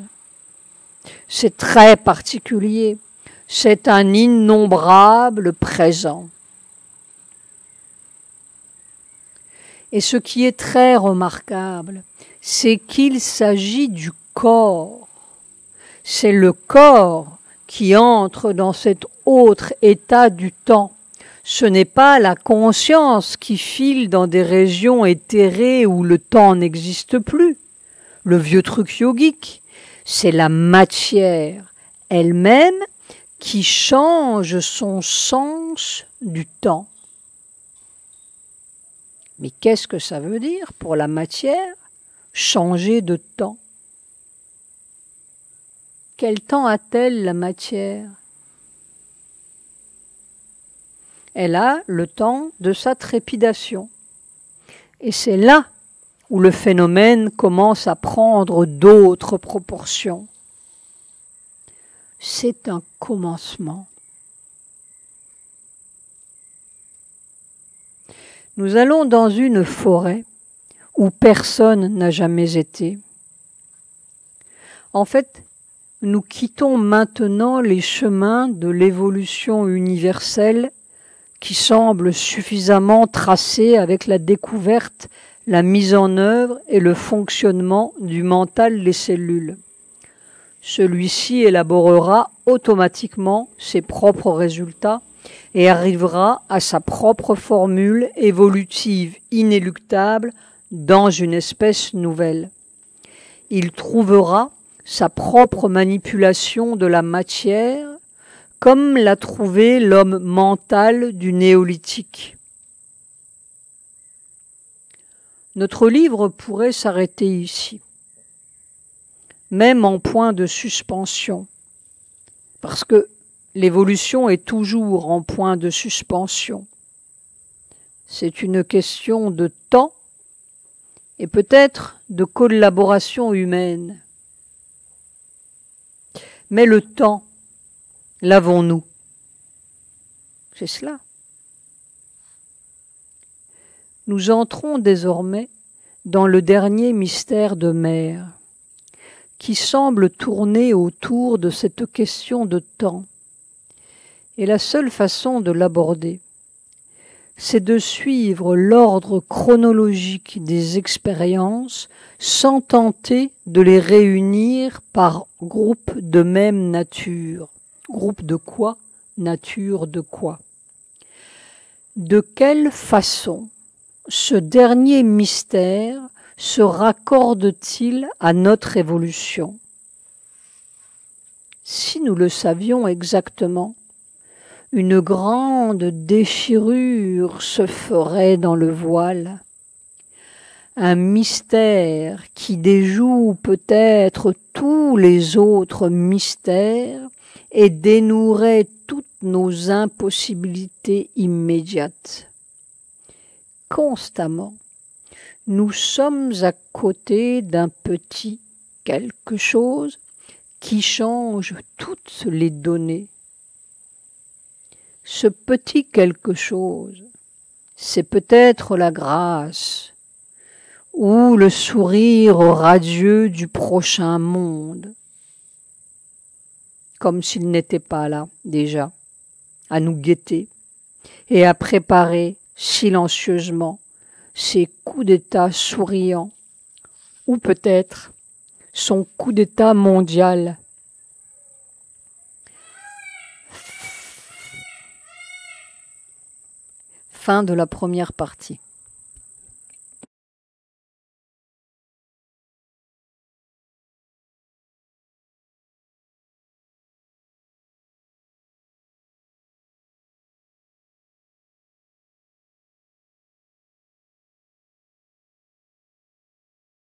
C'est très particulier. C'est un innombrable présent. Et ce qui est très remarquable, c'est qu'il s'agit du corps. C'est le corps qui entre dans cet autre état du temps. Ce n'est pas la conscience qui file dans des régions éthérées où le temps n'existe plus. Le vieux truc yogique, c'est la matière elle-même qui change son sens du temps. Mais qu'est-ce que ça veut dire pour la matière, changer de temps? Quel temps a-t-elle la matière? Elle a le temps de sa trépidation. Et c'est là où le phénomène commence à prendre d'autres proportions. C'est un commencement. Nous allons dans une forêt où personne n'a jamais été. En fait, nous quittons maintenant les chemins de l'évolution universelle qui semblent suffisamment tracés avec la découverte, la mise en œuvre et le fonctionnement du mental des cellules. Celui-ci élaborera automatiquement ses propres résultats et arrivera à sa propre formule évolutive inéluctable dans une espèce nouvelle. Il trouvera sa propre manipulation de la matière, comme l'a trouvé l'homme mental du néolithique. Notre livre pourrait s'arrêter ici, même en point de suspension, parce que l'évolution est toujours en point de suspension. C'est une question de temps et peut-être de collaboration humaine. Mais le temps, l'avons-nous? C'est cela. Nous entrons désormais dans le dernier mystère de mer, qui semble tourner autour de cette question de temps. Et la seule façon de l'aborder, c'est de suivre l'ordre chronologique des expériences sans tenter de les réunir par groupe de même nature. Groupe de quoi? Nature de quoi? De quelle façon ce dernier mystère se raccorde-t-il à notre évolution? Si nous le savions exactement, une grande déchirure se ferait dans le voile, un mystère qui déjoue peut-être tous les autres mystères et dénouerait toutes nos impossibilités immédiates. Constamment, nous sommes à côté d'un petit quelque chose qui change toutes les données. Ce petit quelque chose, c'est peut-être la grâce ou le sourire radieux du prochain monde, comme s'il n'était pas là déjà, à nous guetter et à préparer silencieusement ses coups d'État souriants, ou peut-être son coup d'État mondial. Fin de la première partie.